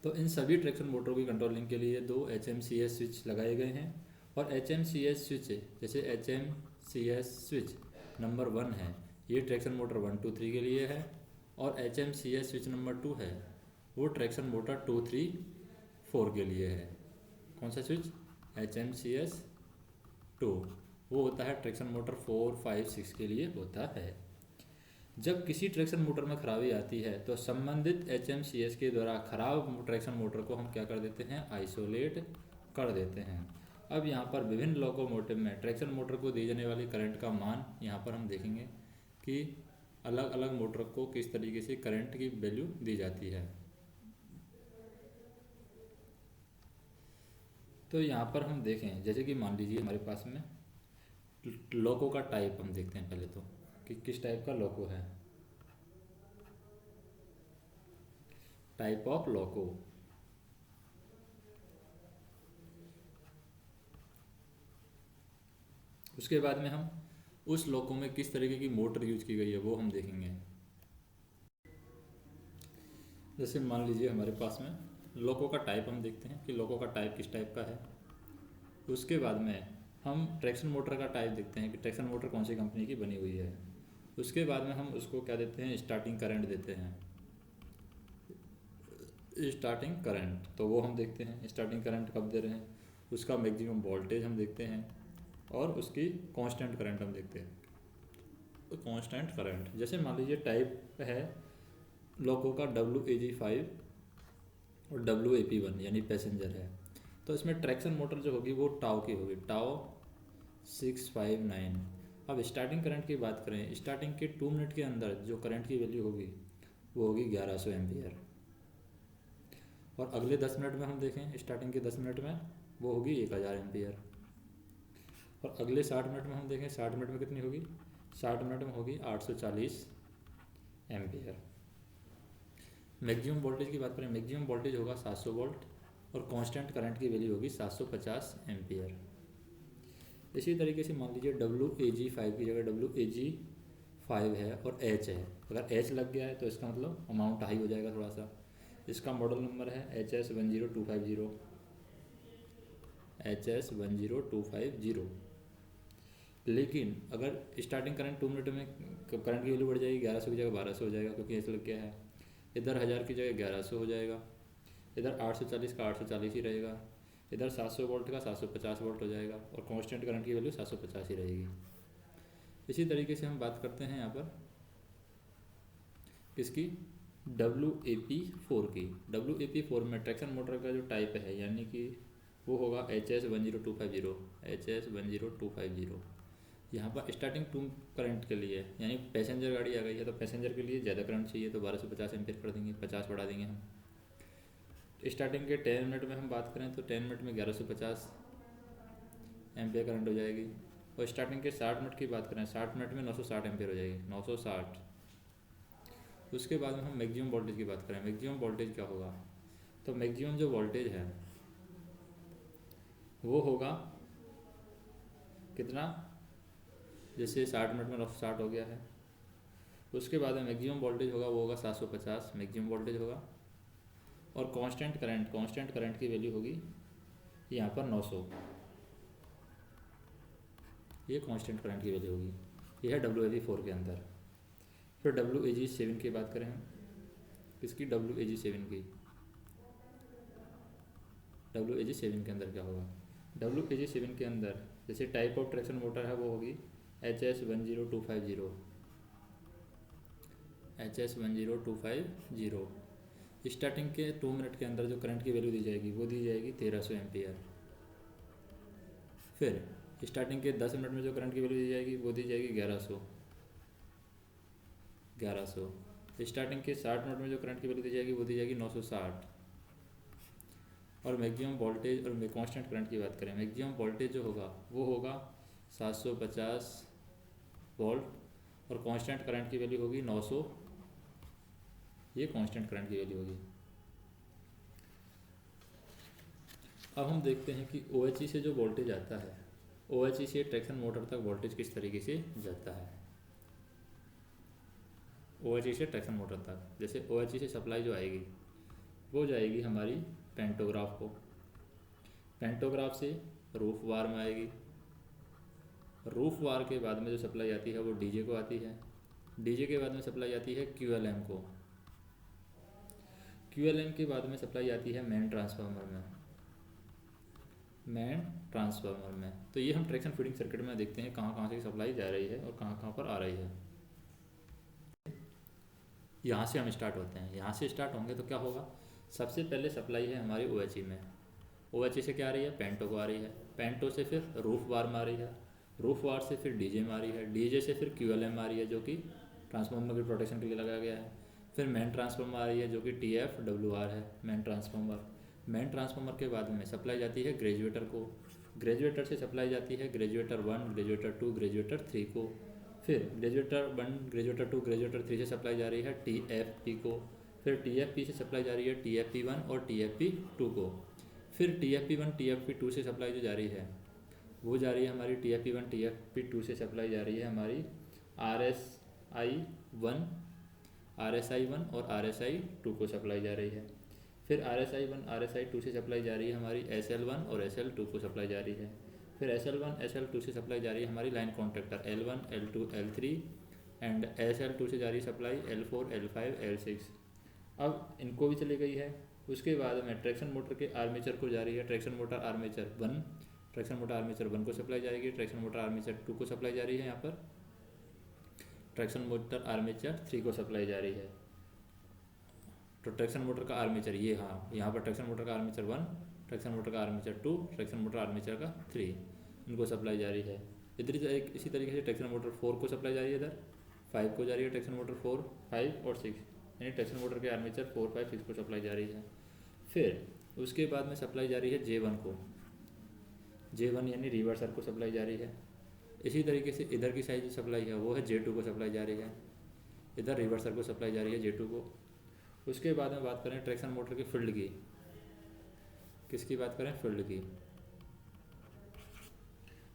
तो इन सभी ट्रैक्शन मोटरों की कंट्रोलिंग के लिए 2 HMCS स्विच लगाए गए हैं। और HMCS स्विच, जैसे HMCS स्विच नंबर 1 है, ये ट्रैक्शन मोटर 1, 2, 3 के लिए है। और HMCS स्विच नंबर 2 है, वो ट्रैक्शन मोटर 2, 3, 4 के लिए है। कौन सा स्विच, HMCS 2, वो होता है ट्रैक्शन मोटर 4, 5, 6 के लिए होता है। जब किसी ट्रैक्शन मोटर में खराबी आती है तो संबंधित HMCS के द्वारा खराब ट्रैक्शन मोटर को हम क्या कर देते हैं, आइसोलेट कर देते हैं। अब यहाँ पर विभिन्न लोकोमोटिव में ट्रैक्शन मोटर को दी जाने वाली करंट का मान यहाँ पर हम देखेंगे कि अलग अलग मोटर को किस तरीके से करंट की वैल्यू दी जाती है। तो यहाँ पर हम देखें, जैसे कि मान लीजिए हमारे पास में लोको का टाइप हम देखते हैं पहले तो कि किस टाइप का लोको है, टाइप ऑफ लोको। उसके बाद में हम उस लोको में किस तरीके की मोटर यूज की गई है वो हम देखेंगे। जैसे मान लीजिए हमारे पास में लोको का टाइप हम देखते हैं कि लोको का टाइप किस टाइप का है। उसके बाद में हम ट्रैक्शन मोटर का टाइप देखते हैं कि ट्रैक्शन मोटर कौन सी कंपनी की बनी हुई है। उसके बाद में हम उसको क्या देते हैं, स्टार्टिंग करंट देते हैं, स्टार्टिंग करंट। तो वो हम देखते हैं स्टार्टिंग करंट कब दे रहे हैं, उसका मैक्सिमम वोल्टेज हम देखते हैं, और उसकी कांस्टेंट करंट हम देखते हैं, तो कांस्टेंट करंट। जैसे मान लीजिए टाइप है लोको का WAG5 और WAP1 यानी पैसेंजर है, तो इसमें ट्रैक्शन मोटर जो होगी वो टाउ की होगी, टाउ 659। अब स्टार्टिंग करंट की बात करें, स्टार्टिंग के 2 मिनट के अंदर जो करंट की वैल्यू होगी वो होगी 1100 एम्पियर। और अगले 10 मिनट में हम देखें, स्टार्टिंग के 10 मिनट में वो होगी 1000 एम्पियर। और अगले 60 मिनट में हम देखें, 60 मिनट में कितनी होगी, 60 मिनट में होगी 840 एम्पियर। मैक्सिमम वोल्टेज की बात करें, मैक्सिमम वोल्टेज होगा 700 वोल्ट और कांस्टेंट करंट की वैल्यू होगी 750 एम्पियर। इसी तरीके से मान लीजिए WAG5 की जगह WAG5 है और H है। अगर H लग गया है तो इसका मतलब अमाउंट हाई हो जाएगा थोड़ा सा। इसका मॉडल नंबर है HS10250, HS10250। लेकिन अगर स्टार्टिंग करंट 2 मिनट में करंट की वैल्यू बढ़ जाएगी, 1100 की जगह 1200 हो जाएगा क्योंकि ऐसा लग गया है। इधर 1000 की जगह 1100 हो जाएगा, इधर 840 का 840 ही रहेगा, इधर 700 वोल्ट का 750 वोल्ट हो जाएगा और कांस्टेंट करंट की वैल्यू 750 ही रहेगी। इसी तरीके से हम बात करते हैं यहाँ पर किसकी, WAP4 की। WAP4 में ट्रैक्शन मोटर का जो टाइप है यानी कि वो होगा HS10250, HS10250। यहाँ पर स्टार्टिंग 2 करंट के लिए यानी पैसेंजर गाड़ी आ गई है तो पैसेंजर के लिए ज़्यादा करंट चाहिए तो 1250 एम्पीयर कर देंगे, 50 बढ़ा देंगे हम। स्टार्टिंग के 10 मिनट में हम बात करें तो 10 मिनट में 1150 एम्पीयर करंट हो जाएगी। और स्टार्टिंग के 60 मिनट की बात करें, 60 मिनट में 960 एम्पीयर हो जाएगी, 960। उसके बाद में हम मैक्सिमम वोल्टेज की बात करें, मैक्सिमम वोल्टेज क्या होगा, तो मैक्सिमम जो वोल्टेज है वो होगा कितना, जैसे 60 मिनट में 960 हो गया है। उसके बाद में मैक्सिमम वोल्टेज होगा वो होगा 750 मैक्सिमम वोल्टेज होगा। और कांस्टेंट करंट की वैल्यू होगी यहाँ पर 900, ये कांस्टेंट करंट की वैल्यू होगी। ये है WAG4 के अंदर। फिर WAG7 की बात करें हम, किसकी, WAG7 की। WAG7 के अंदर क्या होगा, WAG7 के अंदर जैसे टाइप ऑफ ट्रैक्शन मोटर है वो होगी HS10250, HS10250। स्टार्टिंग के 2 मिनट के अंदर जो करंट की वैल्यू दी जाएगी वो दी जाएगी 1300 एम्पियर। फिर स्टार्टिंग के 10 मिनट में जो करंट की वैल्यू दी जाएगी वो दी जाएगी 1100। स्टार्टिंग के 60 मिनट में जो करंट की वैल्यू दी जाएगी वो दी जाएगी 960। और मैक्सिमम वोल्टेज और कांस्टेंट करंट की बात करें, मैक्सिमम वोल्टेज जो होगा वो होगा 750 वोल्ट और कांस्टेंट करंट की वैल्यू होगी 900, ये कांस्टेंट करंट की वैल्यू होगी। अब हम देखते हैं कि OHE से जो वोल्टेज आता है, OHE से ट्रैक्शन मोटर तक वोल्टेज किस तरीके से जाता है। OHE से ट्रैक्शन मोटर तक, जैसे OHE से सप्लाई जो आएगी वो जाएगी हमारी पेंटोग्राफ को, पेंटोग्राफ से रूफ वार में आएगी, रूफ वार के बाद में जो सप्लाई आती है वो डीजे को आती है, डीजे के बाद में सप्लाई आती है QLM को, QLM के बाद में सप्लाई आती है मेन ट्रांसफार्मर में। तो ये हम ट्रैक्शन फीडिंग सर्किट में देखते हैं कहाँ कहाँ से सप्लाई जा रही है और कहाँ कहाँ पर आ रही है। यहाँ से हम स्टार्ट होते हैं, यहाँ से स्टार्ट होंगे तो क्या होगा, सबसे पहले सप्लाई है हमारी OHE में, OHE से क्या आ रही है, पेंटो को आ रही है, पेंटो से फिर रूफ वार में आ रही है, रूफ वार से फिर डीजे में आ रही है, डीजे से फिर QLM आ रही है जो कि ट्रांसफार्मर की प्रोटेक्शन के लिए लगाया गया है, फिर मेन ट्रांसफार्मर आ रही है जो कि TFWR है मेन ट्रांसफार्मर के बाद में सप्लाई जाती है ग्रेजुएटर को, ग्रेजुएटर से सप्लाई जाती है ग्रेजुएटर 1, ग्रेजुएटर 2, ग्रेजुएटर 3 को, फिर ग्रेजुएटर 1, ग्रेजुएटर 2, ग्रेजुएटर 3 से सप्लाई जा रही है TFP को, फिर TFP से सप्लाई जा रही है TFP1 और TFP2 को, फिर TFP1 TFP2 से सप्लाई जो जा रही है वो जा रही है हमारी TFP1 TFP2 से सप्लाई जा रही है हमारी RSI1 और RSI2 को सप्लाई जा रही है, फिर RSI1 RSI2 से सप्लाई जा रही है हमारी SL1 और SL2 को सप्लाई जा रही है, फिर SL1 SL2 से सप्लाई जा रही है हमारी line contractor L1 L2 L3 and SL2 से जा रही सप्लाई L4 L5 L6। अब इनको भी चली गई है। उसके बाद में ट्रैक्शन मोटर के आर्मेचर को जा रही है ट्रैक्शन मोटर आर्मेचर 1 को सप्लाई जाएगी, ट्रैक्शन मोटर आर्मेचर 2 को सप्लाई जा रही है, यहाँ पर ट्रैक्शन मोटर आर्मेचर 3 को सप्लाई जा रही है। तो ट्रैक्शन मोटर का आर्मेचर ये, हाँ यहाँ पर ट्रैक्शन मोटर का आर्मेचर 1, ट्रैक्शन मोटर का आर्मेचर 2, ट्रैक्शन मोटर आर्मेचर का 3 इनको सप्लाई जा रही है। इधर इसी तरीके से ट्रैक्शन मोटर 4 को सप्लाई जा रही है, इधर 5 को जा रही है, ट्रैक्शन मोटर 4, 5 और 6 यानी ट्रैक्शन मोटर के आर्मेचर 4, 5, 6 को सप्लाई जा रही है। फिर उसके बाद में सप्लाई जा रही है J1 को, J1 यानी रिवर्सर को सप्लाई जा रही है। इसी तरीके से इधर की साइड जो सप्लाई है वो है J2 को सप्लाई जा रही है, इधर रिवर्सर को सप्लाई जा रही है J2 को। उसके बाद में बात करें ट्रैक्शन मोटर की फील्ड की, किसकी बात करें, फील्ड की,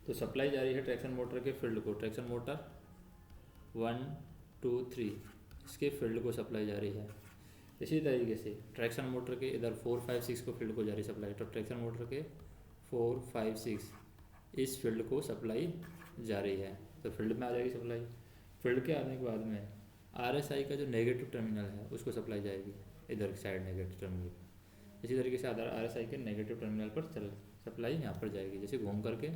तो सप्लाई जा रही है ट्रैक्शन मोटर के फील्ड को, ट्रैक्शन मोटर 1 2 3 इसके फील्ड को सप्लाई जा रही है। इसी तरीके से ट्रैक्शन मोटर के इधर 4 5 6 को फील्ड को जा रही सप्लाई, तो ट्रैक्शन मोटर के 4 5 6 इस फील्ड को सप्लाई जा रही है, तो फील्ड में आ जाएगी सप्लाई। फील्ड के आने के बाद में RSI का जो नेगेटिव टर्मिनल है उसको सप्लाई जाएगी, इधर की साइड नेगेटिव टर्मिनल। इसी तरीके से RSI के नेगेटिव टर्मिनल पर सप्लाई यहाँ पर जाएगी, जैसे घूम करके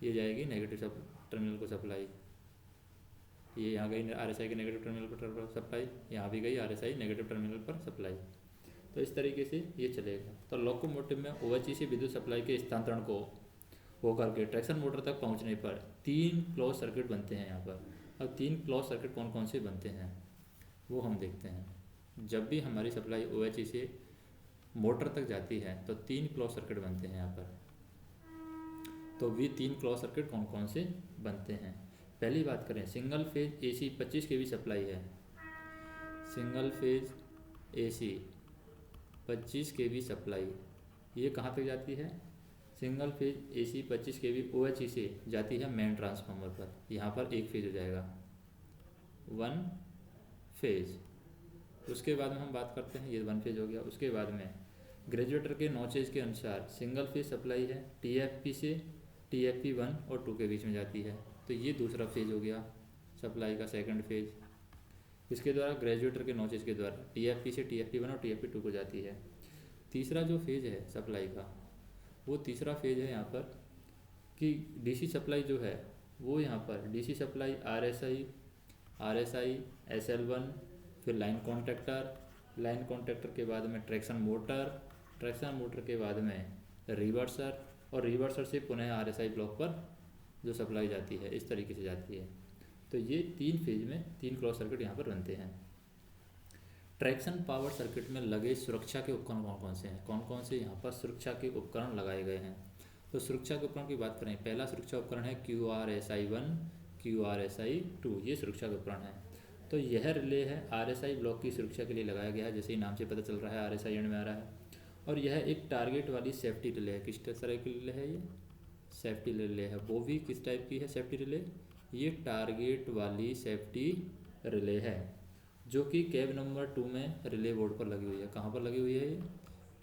ये जाएगी नेगेटिव टर्मिनल को सप्लाई, ये यहाँ गई RSI के नेगेटिव टर्मिनल पर सप्लाई, यहाँ भी गई RSI नेगेटिव टर्मिनल पर सप्लाई। तो इस तरीके से ये चलेगा। तो लोकोमोटिव में OHE से विद्युत सप्लाई के स्थानांतरण को होकर के ट्रैक्शन मोटर तक पहुँचने पर 3 क्लोज सर्किट बनते हैं यहाँ पर। अब 3 क्लोज सर्किट कौन कौन से बनते हैं वो हम देखते हैं। जब भी हमारी सप्लाई OHE से मोटर तक जाती है तो 3 क्लोज सर्किट बनते हैं यहाँ पर। तो वे 3 क्लोज सर्किट कौन कौन से बनते हैं। पहली बात करें, single phase AC 25 kV supply है, single phase AC 25 kV supply, ये कहाँ तक जाती है, single phase AC 25 kV OHE से जाती है मेन ट्रांसफार्मर पर। यहाँ पर एक फेज हो जाएगा, 1 फेज। उसके बाद में हम बात करते हैं, ये 1 फेज हो गया। उसके बाद में ग्रेजुएटर के नॉचेज के अनुसार सिंगल फेज सप्लाई है, TFP से TFP 1 और 2 के बीच में जाती है, तो ये दूसरा फेज हो गया सप्लाई का, सेकंड फेज। इसके द्वारा ग्रेजुएटर के नॉचेज के द्वारा TFP से TFP 1 और TFP 2 को जाती है। तीसरा जो फेज है सप्लाई का, वो तीसरा फेज है यहाँ पर कि DC सप्लाई जो है वो यहाँ पर DC सप्लाई RSI SL1, फिर लाइन कॉन्ट्रैक्टर के बाद में ट्रैक्शन मोटर के बाद में रिवर्सर, और रिवर्सर से पुनः RSI ब्लॉक पर जो सप्लाई जाती है, इस तरीके से जाती है। तो ये 3 फेज में 3 क्रॉस सर्किट यहाँ पर बनते हैं। ट्रैक्शन पावर सर्किट में लगे सुरक्षा के उपकरण कौन कौन से यहाँ पर सुरक्षा के उपकरण लगाए गए हैं। तो सुरक्षा के उपकरण की बात करें, पहला सुरक्षा उपकरण है QRSI1 QRSI2, ये सुरक्षा के उपकरण है। तो यह रिले है RSI ब्लॉक की सुरक्षा के लिए लगाया गया है, जैसे ही नाम से पता चल रहा है RSI एंड में आ रहा है। और यह एक टारगेट वाली सेफ्टी रिले है। किस तरह की रिले है, ये सेफ्टी रिले है। वो भी किस टाइप की है सेफ्टी रिले, ये टारगेट वाली सेफ्टी रिले है, जो कि कैब नंबर 2 में रिले बोर्ड पर लगी हुई है। कहाँ पर लगी हुई है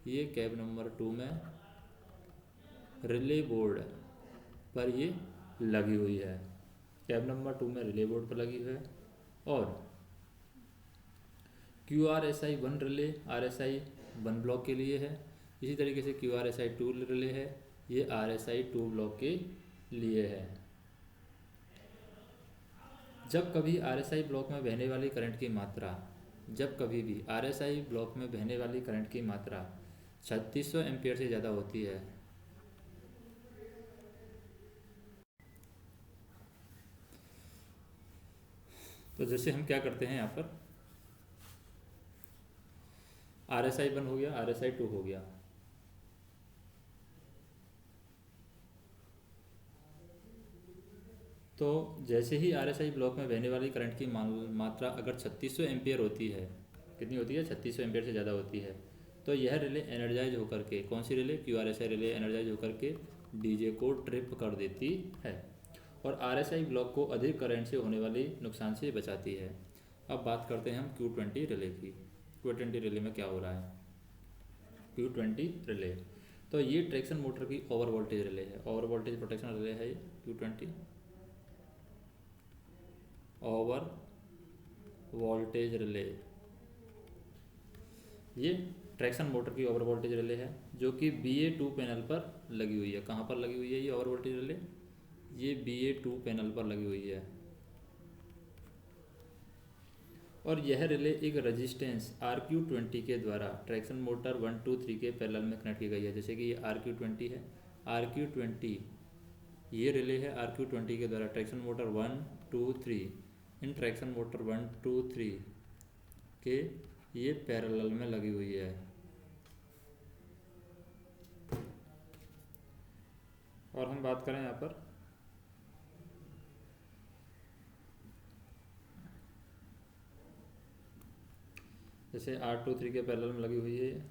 ये कैब नंबर 2 में रिले बोर्ड पर ये लगी हुई है, कैब नंबर 2 में रिले बोर्ड पर लगी हुई है। और QRSI1 रिले RSI1 ब्लॉक के लिए है। इसी तरीके से QRSI2 रिले है, ये RSI2 ब्लॉक के लिए है। जब कभी RSI ब्लॉक में बहने वाली करंट की मात्रा, जब कभी भी RSI ब्लॉक में बहने वाली करंट की मात्रा 3600 एम्पियर से ज़्यादा होती है, तो जैसे हम क्या करते हैं, यहाँ पर RSI1 हो गया, RSI2 हो गया, तो जैसे ही RSI ब्लॉक में बहने वाली करंट की मात्रा अगर 3600 एम्पियर होती है, कितनी होती है, 3600 एम्पियर से ज़्यादा होती है, तो यह रिले एनर्जाइज होकर के, कौन सी रिले, QRSI रिले एनर्जाइज होकर के DJ को ट्रिप कर देती है और RSI ब्लॉक को अधिक करंट से होने वाली नुकसान से बचाती है। अब बात करते हैं हम Q20 रिले की। Q20 रिले में क्या हो रहा है, Q20 रिले, तो ये ट्रैक्शन मोटर की ओवर वोल्टेज रिले है, ओवर वोल्टेज प्रोटेक्शन रिले है ये Q20 ओवर वोल्टेज रिले। ये ट्रैक्शन मोटर की ओवर वोल्टेज रिले है, जो कि BA2 पैनल पर लगी हुई है। कहाँ पर लगी हुई है ये ओवर वोल्टेज रिले, ये BA2 पैनल पर लगी हुई है। और यह रिले एक रेजिस्टेंस RQ20 के द्वारा ट्रैक्शन मोटर 1 2 3 के पैरेलल में कनेक्ट की गई है। जैसे कि ये RQ20 है, RQ20 ये रिले है, RQ20 के द्वारा ट्रैक्शन मोटर 1 2 3, इन ट्रैक्शन मोटर 1 2 3 के ये पैरेलल में लगी हुई है। और हम बात करें यहाँ पर जैसे R23 के पैरेलल में लगी हुई है ये,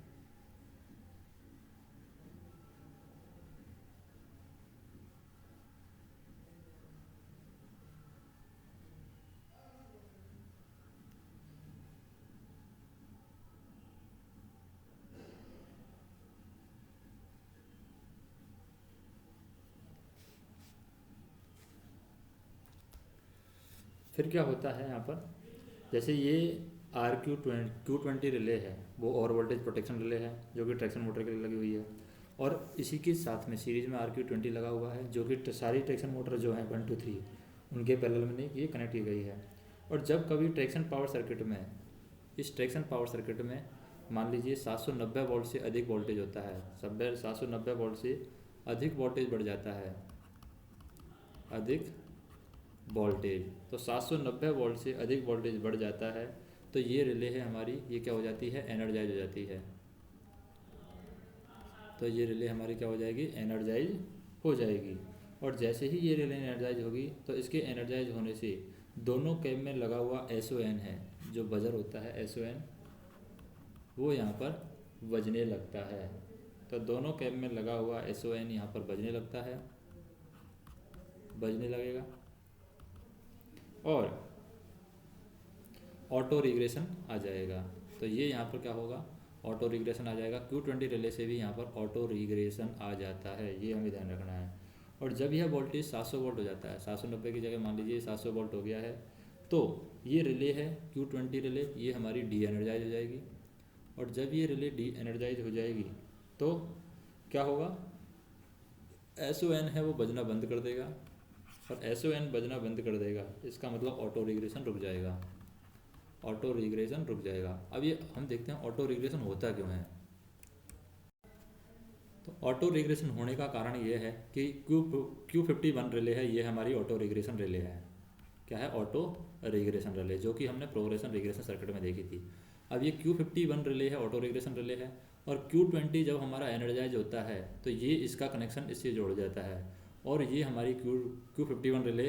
फिर क्या होता है यहाँ पर, जैसे ये RQ20 रिले है, वो ओवर वोल्टेज प्रोटेक्शन रिले है जो कि ट्रैक्शन मोटर के लिए लगी हुई है, और इसी के साथ में सीरीज में RQ20 लगा हुआ है जो कि सारी ट्रैक्शन मोटर जो है 1 2 3 उनके पैरेलल में ये कनेक्ट की गई है। और जब कभी ट्रैक्शन पावर सर्किट में, इस ट्रैक्शन पावर सर्किट में मान लीजिए 790 वोल्ट से अधिक वोल्टेज होता है, 790 वोल्ट से अधिक वोल्टेज बढ़ जाता है, अधिक वोल्टेज, तो 790 वोल्ट से अधिक वोल्टेज बढ़ जाता है तो ये रिले है हमारी, ये क्या हो जाती है, एनर्जाइज हो जाती है। तो ये रिले हमारी क्या हो जाएगी, एनर्जाइज हो जाएगी। और जैसे ही ये रिले एनर्जाइज होगी तो इसके एनर्जाइज होने से दोनों कैब में लगा हुआ SON है, जो बजर होता है SON, वो यहाँ पर बजने लगता है। तो दोनों कैब में लगा हुआ SON यहाँ पर बजने लगता है, बजने लगेगा। और ऑटो रिग्रेशन आ जाएगा। तो ये यहाँ पर क्या होगा, ऑटो रिग्रेशन आ जाएगा। Q20 रिले से भी यहाँ पर ऑटो रिग्रेशन आ जाता है, ये हमें ध्यान रखना है। और जब यह वोल्टेज 700 वोल्ट हो जाता है, 790 की जगह मान लीजिए 700 वोल्ट हो गया है, तो ये रिले है Q20 रिले, ये हमारी डी एनर्जाइज हो जाएगी। और जब ये रिले डी एनर्जाइज हो जाएगी तो क्या होगा, SON है वो बजना बंद कर देगा, और SON बजना बंद कर देगा, इसका मतलब ऑटो रिग्रेशन रुक जाएगा, ऑटो रिग्रेशन रुक जाएगा। अब ये हम देखते हैं ऑटो रिग्रेशन होता क्यों है। तो ऑटो रिग्रेशन होने का कारण ये है कि Q51 रिले है, ये हमारी ऑटो रिग्रेशन रिले है। क्या है, ऑटो रिग्रेशन रिले, जो कि हमने प्रोग्रेशन रिग्रेशन सर्किट में देखी थी। अब ये Q51 रिले है, ऑटो रिग्रेशन रिले है, और Q20 जब हमारा एनर्जाइज होता है तो ये इसका कनेक्शन इससे जोड़ जाता है, और ये हमारी Q51 रिले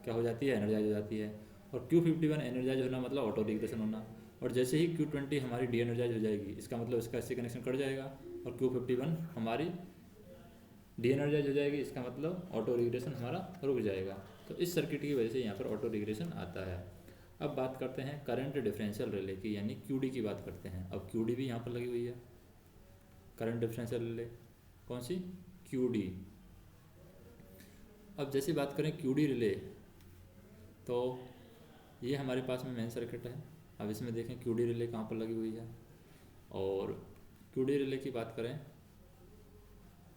क्या हो जाती है, एनर्जाइज हो जाती है। और Q51 एनर्जाइज होना मतलब ऑटो रिग्रेशन होना, और जैसे ही Q20 हमारी डी एनर्जाइज हो जाएगी, इसका मतलब इसका इससे कनेक्शन कट जाएगा, और Q51 हमारी डी एनर्जाइज हो जाएगी, इसका मतलब ऑटो रिग्रेशन हमारा रुक जाएगा। तो इस सर्किट की वजह से यहाँ पर ऑटो रिग्रेशन आता है। अब बात करते हैं करंट डिफरेंशियल रिले की, यानी QD की बात करते हैं। अब QD भी यहाँ पर लगी हुई है, करंट डिफरेंशियल रिले, कौन सी, QD। अब जैसे बात करें QD रिले, तो ये हमारे पास में मेन सर्किट है। अब इसमें देखें QD रिले कहाँ पर लगी हुई है, और QD रिले की बात करें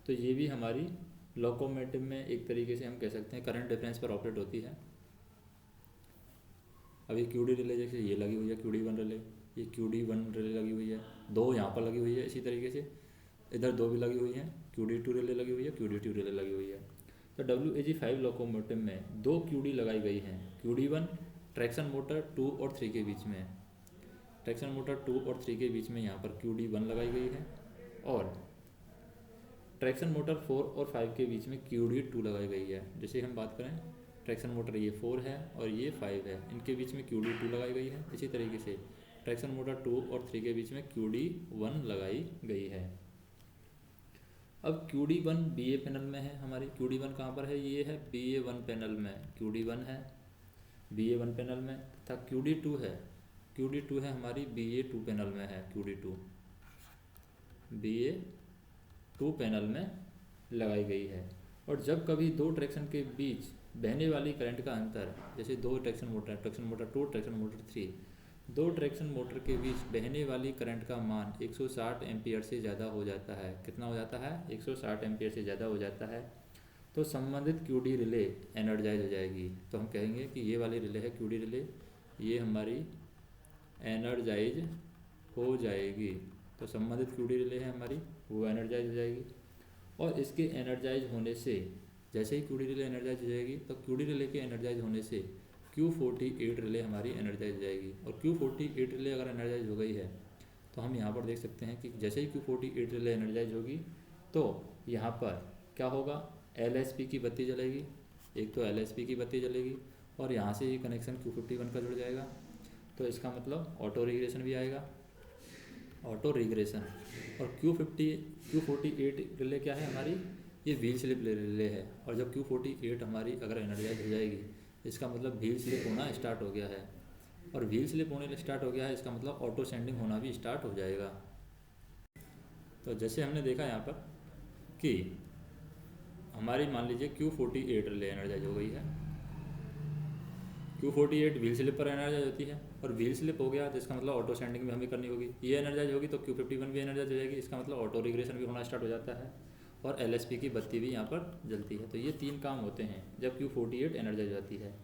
तो ये भी हमारी लोकोमोटिव में एक तरीके से हम कह सकते हैं करंट डिफरेंस पर ऑपरेट होती है। अब ये QD रिले जैसे ये लगी हुई है QD1 रिले, ये QD1 रिले लगी हुई है, दो यहाँ पर लगी हुई है, इसी तरीके से इधर दो भी लगी हुई हैं, QD2 रिले लगी हुई है, QD2 रिले लगी हुई है। तो WAG5 लोकोमोटिव में दो QD लगाई गई हैं, QD1 ट्रैक्शन मोटर 2 और 3 के बीच में, ट्रैक्शन मोटर 2 और 3 के बीच में यहाँ पर QD1 लगाई गई है, और ट्रैक्शन मोटर 4 और 5 के बीच में QD2 लगाई गई है। जैसे हम बात करें ट्रैक्शन मोटर ये 4 है और ये 5 है, इनके बीच में QD2 लगाई गई है। इसी तरीके से ट्रैक्शन मोटर 2 और 3 के बीच में QD1 लगाई गई है। अब QD1 BA पैनल में है हमारी, QD1 कहाँ पर है, ये है BA1 पैनल में, QD1 है BA1 पैनल में, तथा QD2 है, QD2 है हमारी BA2 पैनल में है, QD2 BA2 पैनल में लगाई गई है। और जब कभी दो ट्रैक्शन के बीच बहने वाली करंट का अंतर, जैसे दो traction motor, traction motor 2 traction motor 3, दो ट्रैक्शन मोटर के बीच बहने वाली करंट का मान 160 एम्पियर से ज़्यादा हो जाता है, कितना हो जाता है, 160 एम्पियर से ज़्यादा हो जाता है, तो संबंधित QD रिले एनर्जाइज हो जाएगी। तो हम कहेंगे कि ये वाली रिले है QD रिले, ये हमारी एनर्जाइज हो जाएगी। तो संबंधित QD रिले है हमारी, वो एनर्जाइज हो जाएगी। और इसके एनर्जाइज होने से, जैसे ही QD रिले एनर्जाइज हो जाएगी, तो QD रिले के एनर्जाइज होने से Q48 रिले हमारी एनर्जाइज हो जाएगी। और Q48 रिले अगर एनर्जाइज हो गई है तो हम यहाँ पर देख सकते हैं कि जैसे ही Q48 रिले एनर्जाइज होगी तो यहाँ पर क्या होगा, LSP की बत्ती जलेगी, एक तो LSP की बत्ती जलेगी और यहाँ से ये कनेक्शन Q51 का जुड़ जाएगा, तो इसका मतलब ऑटो रिग्रेशन भी आएगा, ऑटो रिग्रेशन। और Q48 रिले क्या है हमारी, ये व्हील स्लिप रिले है। और जब Q48 हमारी अगर एनर्जाइज हो जाएगी, इसका मतलब व्हील स्लिप होना स्टार्ट हो गया है, और व्हील स्लिप होने स्टार्ट हो गया है, इसका मतलब ऑटो सेंडिंग होना भी स्टार्ट हो जाएगा। तो जैसे हमने देखा यहाँ पर कि हमारी मान लीजिए Q48 रिले एनर्जाइज हो गई है, Q48 व्हील स्लिप पर एनर्जाइज होती है, और व्हील स्लिप हो गया तो इसका मतलब ऑटो सेंडिंग भी हमें करनी होगी, ये एनर्जाइज होगी तो Q51 भी एनर्जाइज हो जाएगी, इसका मतलब ऑटो रिग्रेशन भी होना स्टार्ट हो जाता है, और LSP की बत्ती भी यहाँ पर जलती है। तो ये 3 काम होते हैं जब Q48 एनर्जाइज हो जाती है।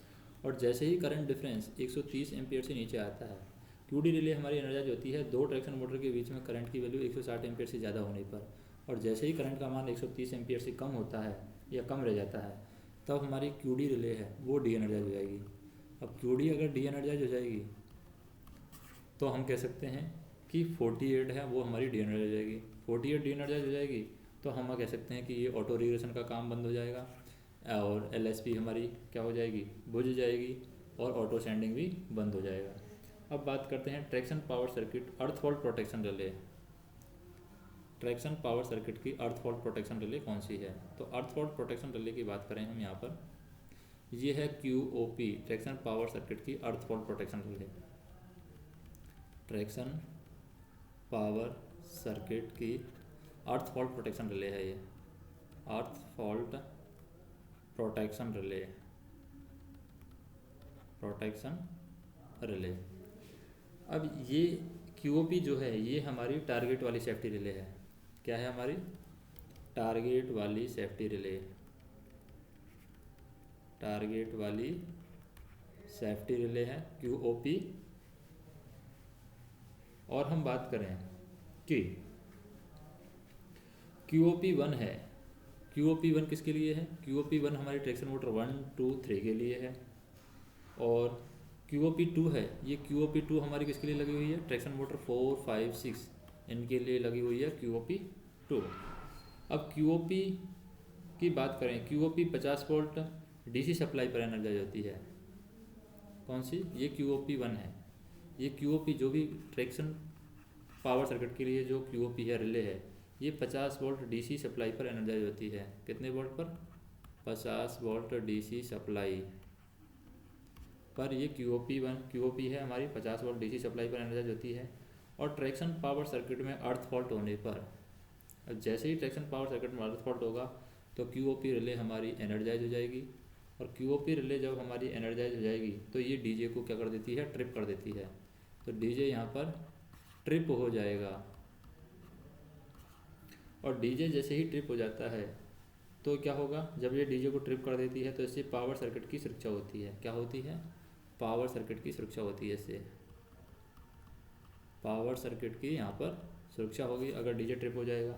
और जैसे ही करंट डिफरेंस 130 एम्पियर से नीचे आता है, QD रिले हमारी एनर्जाइज होती है 2 ट्रैक्शन मोटर के बीच में करंट की वैल्यू 160 एम्पियर से ज़्यादा होने पर। और जैसे ही करंट का मान 130 एम्पियर से कम होता है या कम रह जाता है, तब हमारी QD रिले है वो डी एनर्जाइज हो जाएगी। अब QD अगर डी एनर्जाइज हो जाएगी तो हम कह सकते हैं कि 48 है वो हमारी डी एनर्जाइज हो जाएगी। 48 डी एनर्जाइज हो जाएगी तो हम कह सकते हैं कि ये ऑटो रिग्रेशन का काम बंद हो जाएगा, और LSP हमारी क्या हो जाएगी, बुझ जाएगी, और ऑटो सेंडिंग भी बंद हो जाएगा। अब बात करते हैं ट्रैक्शन पावर सर्किट अर्थ fault protection relay. Traction power circuit की अर्थ फॉल्ट प्रोटेक्शन रिले कौन सी है? तो अर्थ फॉल्ट प्रोटेक्शन रिले की बात करें हम यहाँ पर, ये है QOP ट्रैक्शन पावर सर्किट की अर्थ fault protection relay. Traction power circuit की अर्थ फॉल्ट प्रोटेक्शन रिले है ये, अर्थ fault protection relay, protection relay. अब ये QOP जो है ये हमारी टारगेट वाली सेफ्टी रिले है। क्या है हमारी? टारगेट वाली सेफ्टी रिले, टारगेट वाली सेफ्टी रिले है QOP। और हम बात करें कि QOP1 है, QOP1 किसके लिए है? QOP1 हमारी ट्रैक्शन मोटर 1, 2, 3 के लिए है। और QOP2 है, ये QOP2 हमारी किसके लिए लगी हुई है? ट्रैक्शन मोटर 4, 5, 6 इनके लिए लगी हुई है QOP2। अब QOP की बात करें, QOP 50 वोल्ट DC सप्लाई पर एनर्जाइज होती है। कौन सी? ये QOP1 है। ये QOP जो भी ट्रैक्शन पावर सर्किट के लिए जो QOP है रिले है, ये 50 वोल्ट DC सप्लाई पर एनर्जाइज होती है। कितने वोल्ट पर? 50 वोल्ट DC सप्लाई पर ये QOP है हमारी 50 वोल्ट DC सप्लाई पर एनर्जाइज होती है। और ट्रैक्शन पावर सर्किट में अर्थ फॉल्ट होने पर, जैसे ही ट्रैक्शन पावर सर्किट में अर्थ फॉल्ट होगा तो QOP रिले हमारी एनर्जाइज हो जाएगी। और QOP रिले जब हमारी एनर्जाइज हो जाएगी तो ये DJ को क्या कर देती है? ट्रिप कर देती है। तो DJ यहाँ पर ट्रिप हो जाएगा, और DJ जैसे ही ट्रिप हो जाता है तो क्या होगा? जब ये DJ को ट्रिप कर देती है तो इससे पावर सर्किट की सुरक्षा होती है। क्या होती है? पावर सर्किट की सुरक्षा होती है। इससे पावर सर्किट की यहाँ पर सुरक्षा होगी अगर DJ ट्रिप हो जाएगा।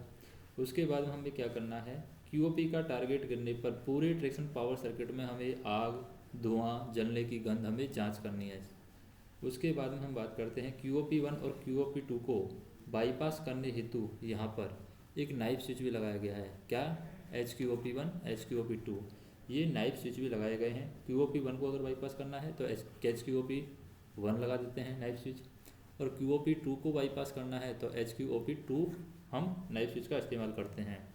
उसके बाद हमें क्या करना है? QOP का टारगेट गिरने पर पूरे ट्रैक्शन पावर सर्किट में हमें आग, धुआं, जलने की गंध हमें जांच करनी है। उसके बाद में हम बात करते हैं QOP1 और QOP2 को बाईपास करने हेतु यहाँ पर एक नाइफ स्विच भी लगाया गया है। क्या? HQOP1, HQOP2 ये नाइफ स्विच भी लगाए गए हैं। QOP1 को अगर बाईपास करना है तो HQOP1 लगा देते हैं नाइफ स्विच, और QOP2 को बाईपास करना है तो HQOP2 हम नाइफ स्विच का इस्तेमाल करते हैं।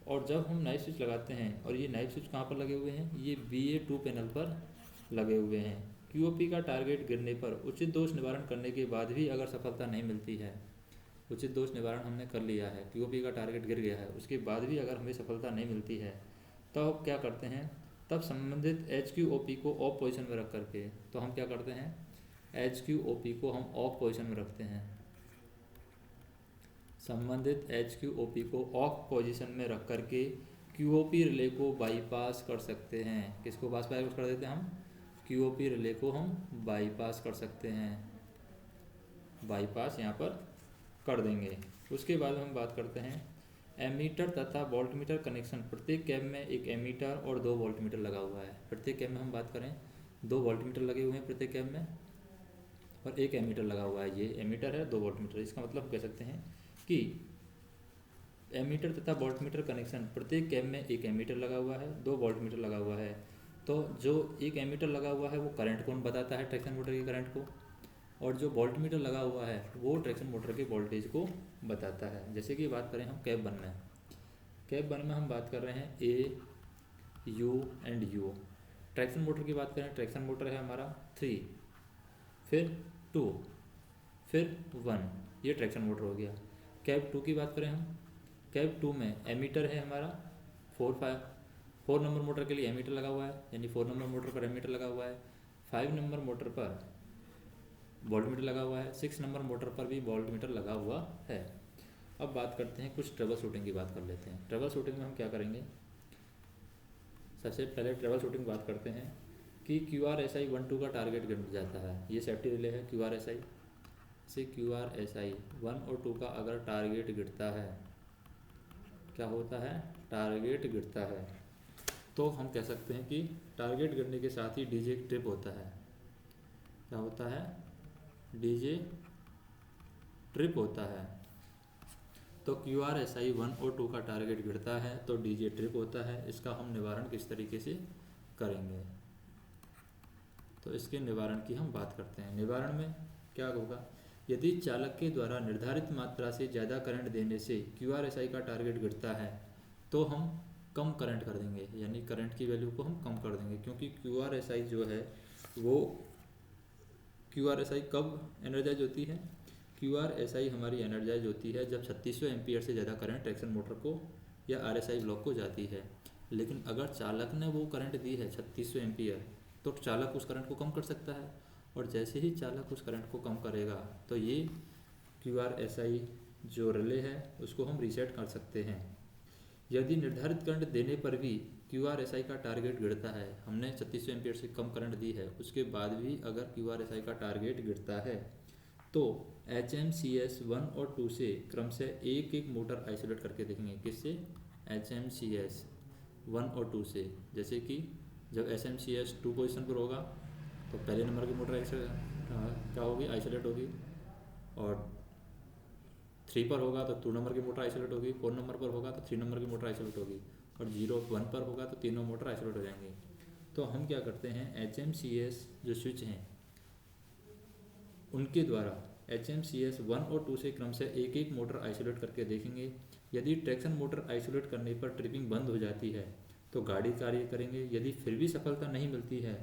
और जब हम नाइफ स्विच लगाते हैं, और ये नाइफ स्विच कहाँ पर लगे हुए हैं? ये BA2 पैनल पर लगे हुए हैं। QOP का टारगेट गिरने पर उचित दोष निवारण करने के बाद भी अगर सफलता नहीं मिलती है, उचित दोष निवारण हमने कर लिया है, QOP का टारगेट गिर गया है, उसके बाद भी अगर हमें सफलता नहीं मिलती है तो अब क्या करते हैं? तब संबंधित HQOP को ऑफ पोजीशन में रख करके, तो हम क्या करते हैं? HQOP को हम ऑफ पोजीशन में रखते हैं। संबंधित HQOP को ऑफ पोजीशन में रख करके QOP रिले को बाईपास कर सकते हैं। किसको बाईपास कर देते हैं हम? QOP रिले को हम बाईपास कर सकते हैं, बाईपास यहाँ पर कर देंगे। उसके बाद हम बात करते हैं एमीटर तथा वोल्टमीटर कनेक्शन। प्रत्येक कैब में एक एमीटर और 2 वोल्टमीटर लगा हुआ है। प्रत्येक कैब में हम बात करें 2 वोल्टमीटर लगे हुए हैं प्रत्येक कैब में, और एक एमीटर लगा हुआ है। ये एमीटर है, 2 वोल्टमीटर। इसका मतलब कह सकते हैं कि एमीटर तथा वोल्टमीटर कनेक्शन, प्रत्येक कैब में एक एमीटर लगा हुआ है, 2 वोल्टमीटर लगा हुआ है। तो जो एक एमीटर लगा हुआ है वो करंट को बताता है, ट्रैक्शन मोटर की करंट को, और जो वोल्टमीटर लगा हुआ है वो ट्रैक्शन मोटर के वोल्टेज को बताता है। जैसे कि बात करें हम कैब 1 में, कैब 1 में हम बात कर रहे हैं A, U and U. Traction motor की बात करें, ट्रैक्शन मोटर है हमारा 3, फिर 2, फिर 1, ये ट्रैक्शन मोटर हो गया। कैब 2 की बात करें हम, कैब 2 में एमीटर है हमारा 4 नंबर मोटर के लिए एमीटर लगा हुआ है, यानी 4 नंबर मोटर पर एमीटर लगा हुआ है। 5 नंबर मोटर पर वोल्टमीटर लगा हुआ है, 6 नंबर मोटर पर भी वोल्टमीटर लगा हुआ है। अब बात करते हैं, कुछ ट्रबल शूटिंग की बात कर लेते हैं। ट्रबल शूटिंग में हम क्या करेंगे, सबसे पहले ट्रबल शूटिंग बात करते हैं कि QRSI 1-2 का टारगेट गिर जाता है। ये सेफ्टी रिले है QRSI से, QRSI 1 और 2 का अगर टारगेट गिरता है, क्या होता है, टारगेट गिरता है, तो हम कह सकते हैं कि टारगेट गिरने के साथ ही डीजे ट्रिप होता है। क्या होता है, डीजे ट्रिप होता है। तो QRSI 1 और 2 का टारगेट गिरता है तो डीजे ट्रिप होता है। इसका हम निवारण किस तरीके से करेंगे, तो इसके निवारण की हम बात करते हैं। निवारण में क्या होगा, यदि चालक के द्वारा निर्धारित मात्रा से ज़्यादा करंट देने से QRSI का टारगेट गिरता है तो हम कम करंट कर देंगे, यानी करंट की वैल्यू को हम कम कर देंगे, क्योंकि QRSI जो है वो QRSI कब एनर्जाइज होती है, QRSI हमारी एनर्जाइज होती है जब 3600 एम्पीयर से ज़्यादा करंट ट्रैक्शन मोटर को या RSI ब्लॉक को जाती है। लेकिन अगर चालक ने वो करंट दी है 3600 एम्पीयर, तो चालक उस करंट को कम कर सकता है, और जैसे ही चालक उस करंट को कम करेगा तो ये QRSI जो रिले है उसको हम रीसेट कर सकते हैं। यदि निर्धारित करंट देने पर भी QRSI का टारगेट गिरता है, हमने 3600 एम्पीयर से कम करंट दी है, उसके बाद भी अगर QRSI का टारगेट गिरता है तो HMCS 1 और 2 से क्रम से एक एक मोटर आइसोलेट करके देखेंगे। किससे, HMCS 1 और 2 से। जैसे कि जब HMCS 2 पोजीशन पर होगा तो पहले नंबर की मोटर क्या होगी, आइसोलेट होगी, और 3 पर होगा तो 2 नंबर की मोटर आइसोलेट होगी, 4 नंबर पर होगा तो 3 नंबर की मोटर आइसोलेट होगी, और 0-1 पर होगा तो तीनों मोटर आइसोलेट हो जाएंगे। तो हम क्या करते हैं, HMCS जो स्विच हैं उनके द्वारा HMCS 1 और 2 से क्रम से एक एक मोटर आइसोलेट करके देखेंगे। यदि ट्रैक्शन मोटर आइसोलेट करने पर ट्रिपिंग बंद हो जाती है तो गाड़ी कार्य करेंगे। यदि फिर भी सफलता नहीं मिलती है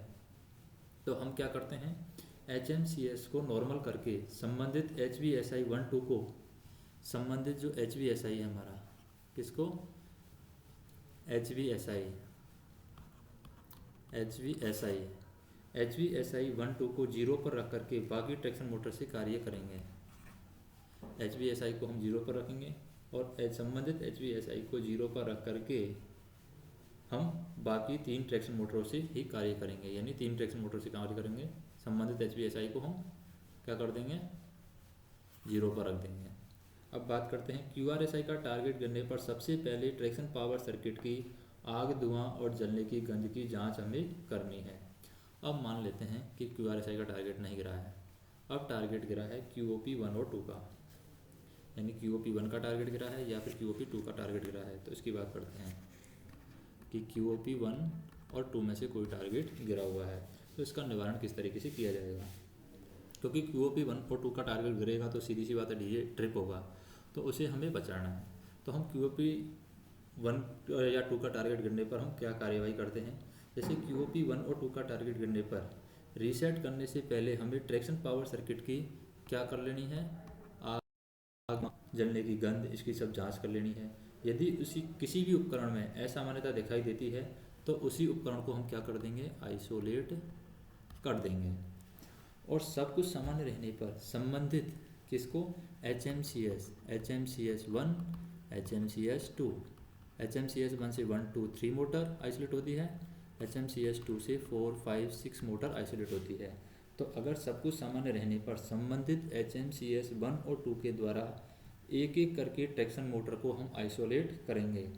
तो हम क्या करते हैं, HMCS को नॉर्मल करके संबंधित HVSI 1-2 को, संबंधित जो HVSI है हमारा, किसको, HVSI 1-2 को 0 पर रख करके बाकी ट्रैक्शन मोटर से कार्य करेंगे। HVSI को हम 0 पर रखेंगे और संबंधित HVSI को 0 पर रख करके हम बाकी 3 ट्रैक्शन मोटरों से ही कार्य करेंगे, यानी 3 ट्रैक्शन मोटर से कार्य करेंगे। संबंधित HVSI को हम क्या कर देंगे, 0 पर रख देंगे। अब बात करते हैं QRSI का टारगेट गिरने पर सबसे पहले ट्रैक्शन पावर सर्किट की आग, धुआं और जलने की गंध की जांच हमें करनी है। अब मान लेते हैं कि QRSI का टारगेट नहीं गिरा है, अब टारगेट गिरा है QOP 1 और 2 का, यानी QOP 1 का टारगेट गिरा है या फिर QOP 2 का टारगेट गिरा है। तो इसकी बात करते हैं कि QOP 1 और 2 में से कोई टारगेट गिरा हुआ है, तो इसका निवारण किस तरीके से किया जाएगा, क्योंकि QOP 1 और 2 का टारगेट गिरेगा तो सीधी सी बात है डीजे ट्रिप होगा, तो उसे हमें बचाना है। तो हम QOP 1 या 2 का टारगेट गिरने पर हम क्या कार्यवाही करते हैं, जैसे QOP 1 और 2 का टारगेट गिरने पर रीसेट करने से पहले हमें ट्रैक्शन पावर सर्किट की क्या कर लेनी है, आग, जलने की गंध, इसकी सब जांच कर लेनी है। यदि उसी किसी भी उपकरण में असामान्यता दिखाई देती है तो उसी उपकरण को हम क्या कर देंगे, आइसोलेट कर देंगे। और सब कुछ सामान्य रहने पर संबंधित किसको, HMCS 1, HMCS 2, HMCS 1 से 1, 2, 3 मोटर आइसोलेट होती है, HMCS 2 से 4, 5, 6 मोटर आइसोलेट होती है। तो अगर सब कुछ सामान्य रहने पर संबंधित HMCS 1 और 2 के द्वारा एक एक करके ट्रैक्शन मोटर को हम आइसोलेट करेंगे,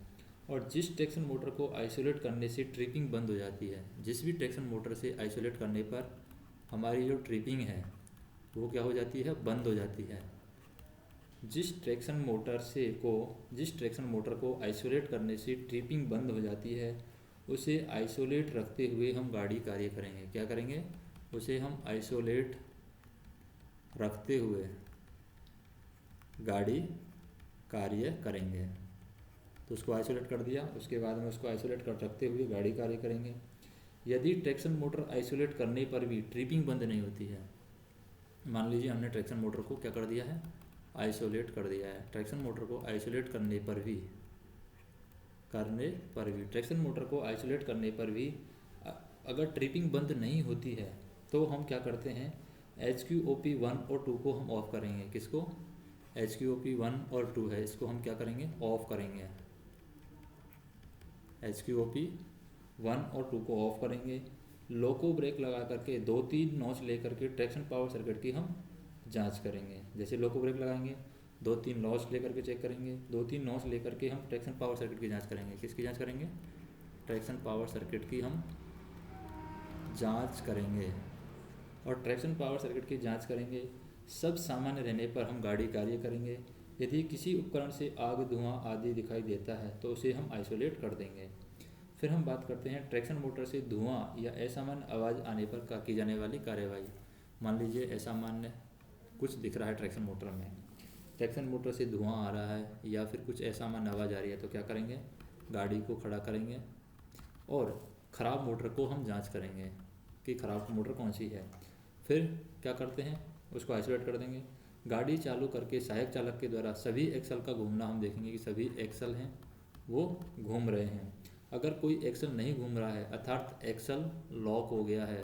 और जिस ट्रैक्शन मोटर को आइसोलेट करने से ट्रिपिंग बंद हो जाती है, जिस भी ट्रैक्शन मोटर से आइसोलेट करने पर हमारी जो ट्रिपिंग है वो क्या हो जाती है, बंद हो जाती है, जिस ट्रैक्शन मोटर को आइसोलेट करने से ट्रिपिंग बंद हो जाती है उसे आइसोलेट रखते हुए हम गाड़ी कार्य करेंगे। क्या करेंगे? उसे हम आइसोलेट रखते हुए गाड़ी कार्य करेंगे। तो उसको आइसोलेट कर दिया, उसके बाद में उसको आइसोलेट कर रखते हुए गाड़ी कार्य करेंगे। यदि ट्रैक्शन मोटर आइसोलेट करने पर भी ट्रिपिंग बंद नहीं होती है, मान लीजिए हमने ट्रैक्शन मोटर को क्या कर दिया है? आइसोलेट कर दिया है। ट्रैक्शन मोटर को आइसोलेट करने पर भी ट्रैक्शन मोटर को आइसोलेट करने पर भी अगर ट्रिपिंग बंद नहीं होती है तो हम क्या करते हैं? HQOP 1 और 2 को हम ऑफ करेंगे। किसको? HQOP 1 और 2 है, इसको हम क्या करेंगे? ऑफ करेंगे। HQOP 1 और 2 को ऑफ करेंगे। लोको ब्रेक लगा करके 2-3 नॉच लेकर के ट्रैक्शन पावर सर्किट की हम जांच करेंगे। जैसे लोको ब्रेक लगाएंगे, 2-3 नॉच लेकर के चेक करेंगे, 2-3 नॉच लेकर के हम ट्रैक्शन पावर सर्किट की जांच करेंगे। किसकी जांच करेंगे? ट्रैक्शन पावर सर्किट की हम जांच करेंगे। और ट्रैक्शन पावर सर्किट की जांच करेंगे, सब सामान्य रहने पर हम गाड़ी कार्य करेंगे। यदि किसी उपकरण से आग, धुआं आदि दिखाई देता है तो उसे हम आइसोलेट कर देंगे। फिर हम बात करते हैं ट्रैक्शन मोटर से धुआं या असामान्य आवाज़ आने पर की जाने वाली कार्यवाही। मान लीजिए असामान्य कुछ दिख रहा है ट्रैक्शन मोटर में, ट्रैक्शन मोटर से धुआं आ रहा है या फिर कुछ असामान्य आवाज़ आ रही है, तो क्या करेंगे? गाड़ी को खड़ा करेंगे और ख़राब मोटर को हम जांच करेंगे कि ख़राब मोटर कौन सी है। फिर क्या करते हैं? उसको आइसोलेट कर देंगे। गाड़ी चालू करके सहायक चालक के द्वारा सभी एक्सल का घूमना हम देखेंगे कि सभी एक्सल हैं वो घूम रहे हैं। अगर कोई एक्सल नहीं घूम रहा है अर्थात एक्सल लॉक हो गया है,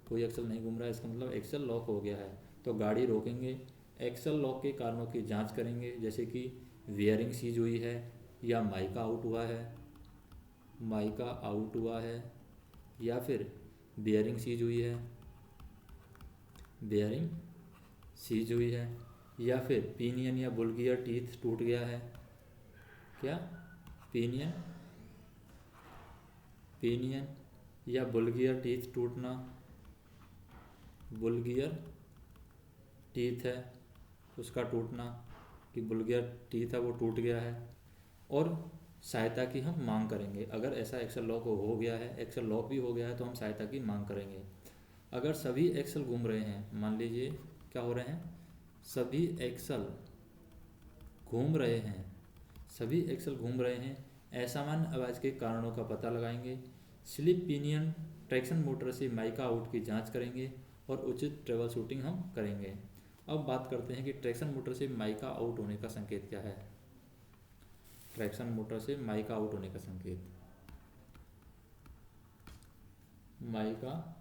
कोई एक्सल नहीं घूम रहा है इसका मतलब एक्सल लॉक हो गया है, तो गाड़ी रोकेंगे। एक्सल लॉक के कारणों की जांच करेंगे, जैसे कि वियरिंग सीज हुई है या माइका आउट हुआ है या फिर बियरिंग सीज हुई है, या फिर पिनियन या बुल गियर टीथ टूट गया है। क्या? पिनियन या बुल गियर टीथ टूटना, बुल गियर टीथ है उसका टूटना, कि बुल गियर टीथ है वो टूट गया है। और सहायता की हम मांग करेंगे। अगर ऐसा एक्सल लॉक हो गया है, एक्सल लॉक भी हो गया है, तो हम सहायता की मांग करेंगे। अगर सभी एक्सल घूम रहे हैं, मान लीजिए क्या हो रहे हैं? सभी एक्सल घूम रहे हैं, असामान्य आवाज़ के कारणों का पता लगाएंगे। स्लिप पिनियन ट्रैक्शन मोटर से माइका आउट की जांच करेंगे और उचित ट्रबल शूटिंग हम करेंगे। अब बात करते हैं कि ट्रैक्शन मोटर से माइका आउट होने का संकेत क्या है। ट्रैक्शन मोटर से माइका आउट होने का संकेत, माइका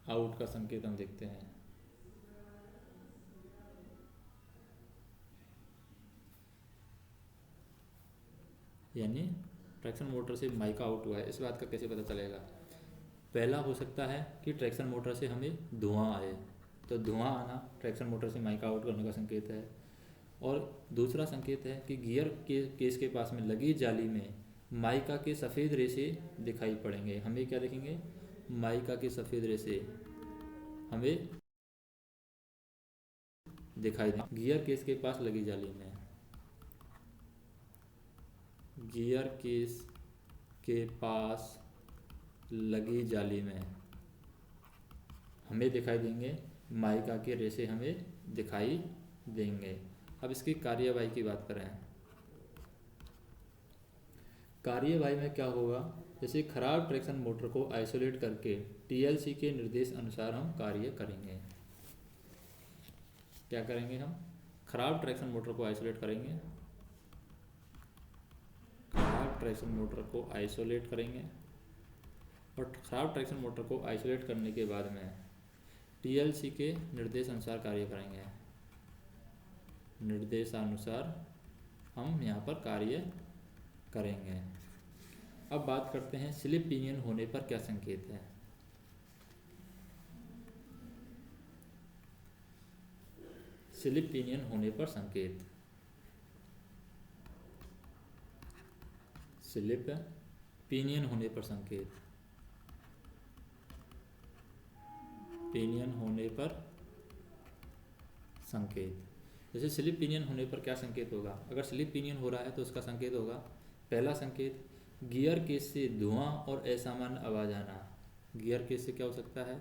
आउट का संकेत हम देखते हैं। यानी ट्रैक्शन मोटर से माइका आउट हुआ है, इस बात का कैसे पता चलेगा? पहला हो सकता है कि ट्रैक्शन मोटर से हमें धुआं आए, तो धुआं आना ट्रैक्शन मोटर से माइका आउट करने का संकेत है। और दूसरा संकेत है कि गियर के केस के पास में लगी जाली में माइका के सफ़ेद रेशे दिखाई पड़ेंगे। हमें क्या देखेंगे? माइका के सफ़ेद रेशे हमें दिखाई देंगे गियर केस के पास लगी जाली में। गियर केस के पास लगी जाली में हमें दिखाई देंगे, माइका के रेशे हमें दिखाई देंगे। अब इसकी कार्यवाही की बात करें, कार्यवाही में क्या होगा? जैसे खराब ट्रैक्शन मोटर को आइसोलेट करके TLC के निर्देश अनुसार हम कार्य करेंगे। क्या करेंगे? हम खराब ट्रैक्शन मोटर को आइसोलेट करेंगे, खराब ट्रैक्शन मोटर को आइसोलेट करेंगे और खराब ट्रैक्शन मोटर को आइसोलेट करने के बाद में TLC के निर्देशानुसार कार्य करेंगे। निर्देशानुसार हम यहाँ पर कार्य करेंगे। अब बात करते हैं स्लिप पिनियन होने पर क्या संकेत है। स्लिप पिनियन होने पर संकेत, स्लिप पिनियन होने पर संकेत, पिनियन होने पर संकेत। जैसे स्लिप पिनियन होने पर क्या संकेत होगा, अगर स्लिप पिनियन हो रहा है तो उसका संकेत होगा, पहला संकेत गियर केस से धुआं और असामान्य आवाज़ आना। गियर केस से क्या हो सकता है,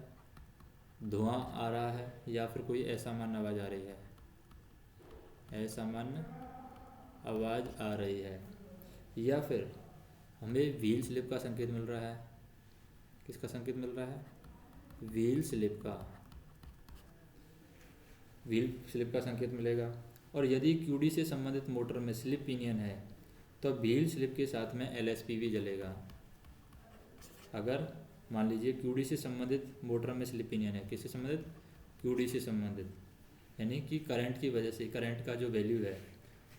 धुआं आ रहा है या फिर कोई असामान्य आवाज़ आ रही है, असामान्य आवाज़ आ रही है। या फिर हमें व्हील स्लिप का संकेत मिल रहा है, किसका संकेत मिल रहा है, व्हील स्लिप का, व्हील स्लिप का संकेत मिलेगा। और यदि क्यूडी से संबंधित मोटर में स्लिप पिनियन है तो व्हील स्लिप के साथ में एलएसपी भी जलेगा। अगर मान लीजिए क्यूडी से संबंधित मोटर में स्लिप पिनियन है, किससे संबंधित, क्यूडी से संबंधित, यानी कि करंट की वजह से, करंट का जो वैल्यू है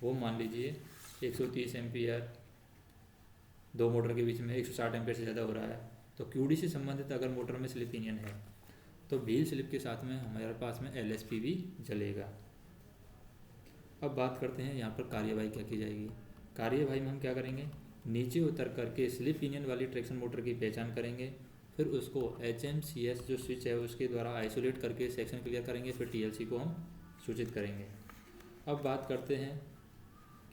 वो मान लीजिए 130 एम्पियर, दो मोटर के बीच में 160 एम्पियर से ज़्यादा हो रहा है, तो क्यूडी से संबंधित अगर मोटर में स्लिप पिनियन है तो व्हील स्लिप के साथ में हमारे पास में एलएसपी भी जलेगा। अब बात करते हैं यहाँ पर कार्यवाही क्या की जाएगी। कार्यवाही में हम क्या करेंगे, नीचे उतर करके स्लिप पिनियन वाली ट्रैक्शन मोटर की पहचान करेंगे, फिर उसको HMCS जो स्विच है उसके द्वारा आइसोलेट करके सेक्शन क्लियर करेंगे, फिर TLC को हम सूचित करेंगे। अब बात करते हैं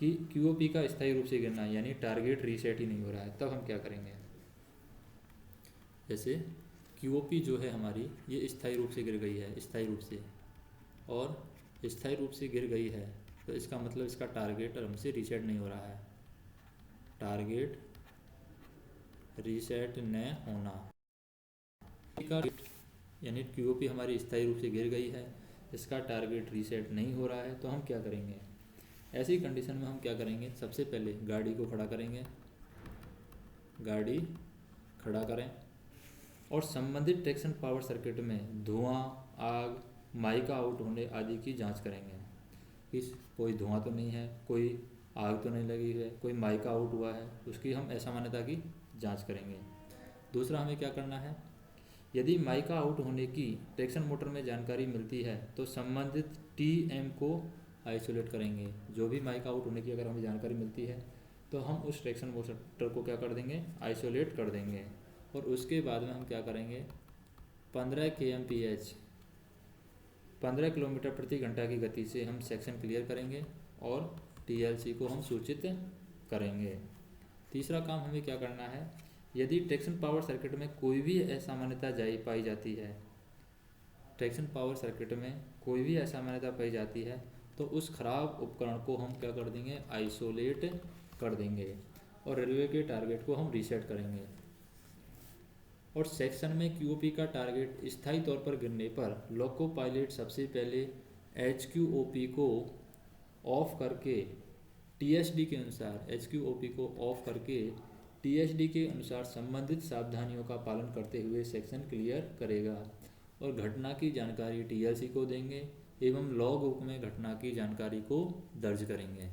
कि QOP का स्थायी रूप से गिरना, यानी टारगेट रीसेट ही नहीं हो रहा है, तब हम क्या करेंगे। जैसे QOP जो है हमारी ये स्थायी रूप से गिर गई है, स्थायी रूप से, और स्थायी रूप से गिर गई है तो इसका मतलब इसका टारगेट हमसे रीसेट नहीं हो रहा है, टारगेट रीसेट न होना का, यानी QOP हमारी स्थायी रूप से गिर गई है, इसका टारगेट रीसेट नहीं हो रहा है, तो हम क्या करेंगे। ऐसी कंडीशन में हम क्या करेंगे, सबसे पहले गाड़ी को खड़ा करेंगे, गाड़ी खड़ा करें और संबंधित ट्रैक्शन पावर सर्किट में धुआं, आग, माइका आउट होने आदि की जांच करेंगे कि कोई धुआं तो नहीं है, कोई आग तो नहीं लगी है, कोई माइका आउट हुआ है, उसकी हम असामान्यता की जांच करेंगे। दूसरा हमें क्या करना है, यदि माइका आउट होने की ट्रैक्शन मोटर में जानकारी मिलती है तो संबंधित TM को आइसोलेट करेंगे। जो भी माइका आउट होने की अगर हमें जानकारी मिलती है तो हम उस ट्रैक्शन मोटर को क्या कर देंगे, आइसोलेट कर देंगे। और उसके बाद में हम क्या करेंगे, 15 kmph 15 किलोमीटर प्रति घंटा की गति से हम सेक्शन क्लियर करेंगे और TLC को हम सूचित करेंगे। तीसरा काम हमें क्या करना है, यदि ट्रैक्शन पावर सर्किट में कोई भी असामान्यता पाई जाती है, ट्रैक्शन पावर सर्किट में कोई भी असामान्यता पाई जाती है तो उस खराब उपकरण को हम क्या कर देंगे, आइसोलेट कर देंगे और रेलवे के टारगेट को हम रीसेट करेंगे। और सेक्शन में QOP का टारगेट स्थायी तौर पर गिरने पर लोको पायलट सबसे पहले HQOP को ऑफ करके TSD के अनुसार, HQOP को ऑफ करके TSD के अनुसार संबंधित सावधानियों का पालन करते हुए सेक्शन क्लियर करेगा और घटना की जानकारी TLC को देंगे एवं लॉग बुक में घटना की जानकारी को दर्ज करेंगे।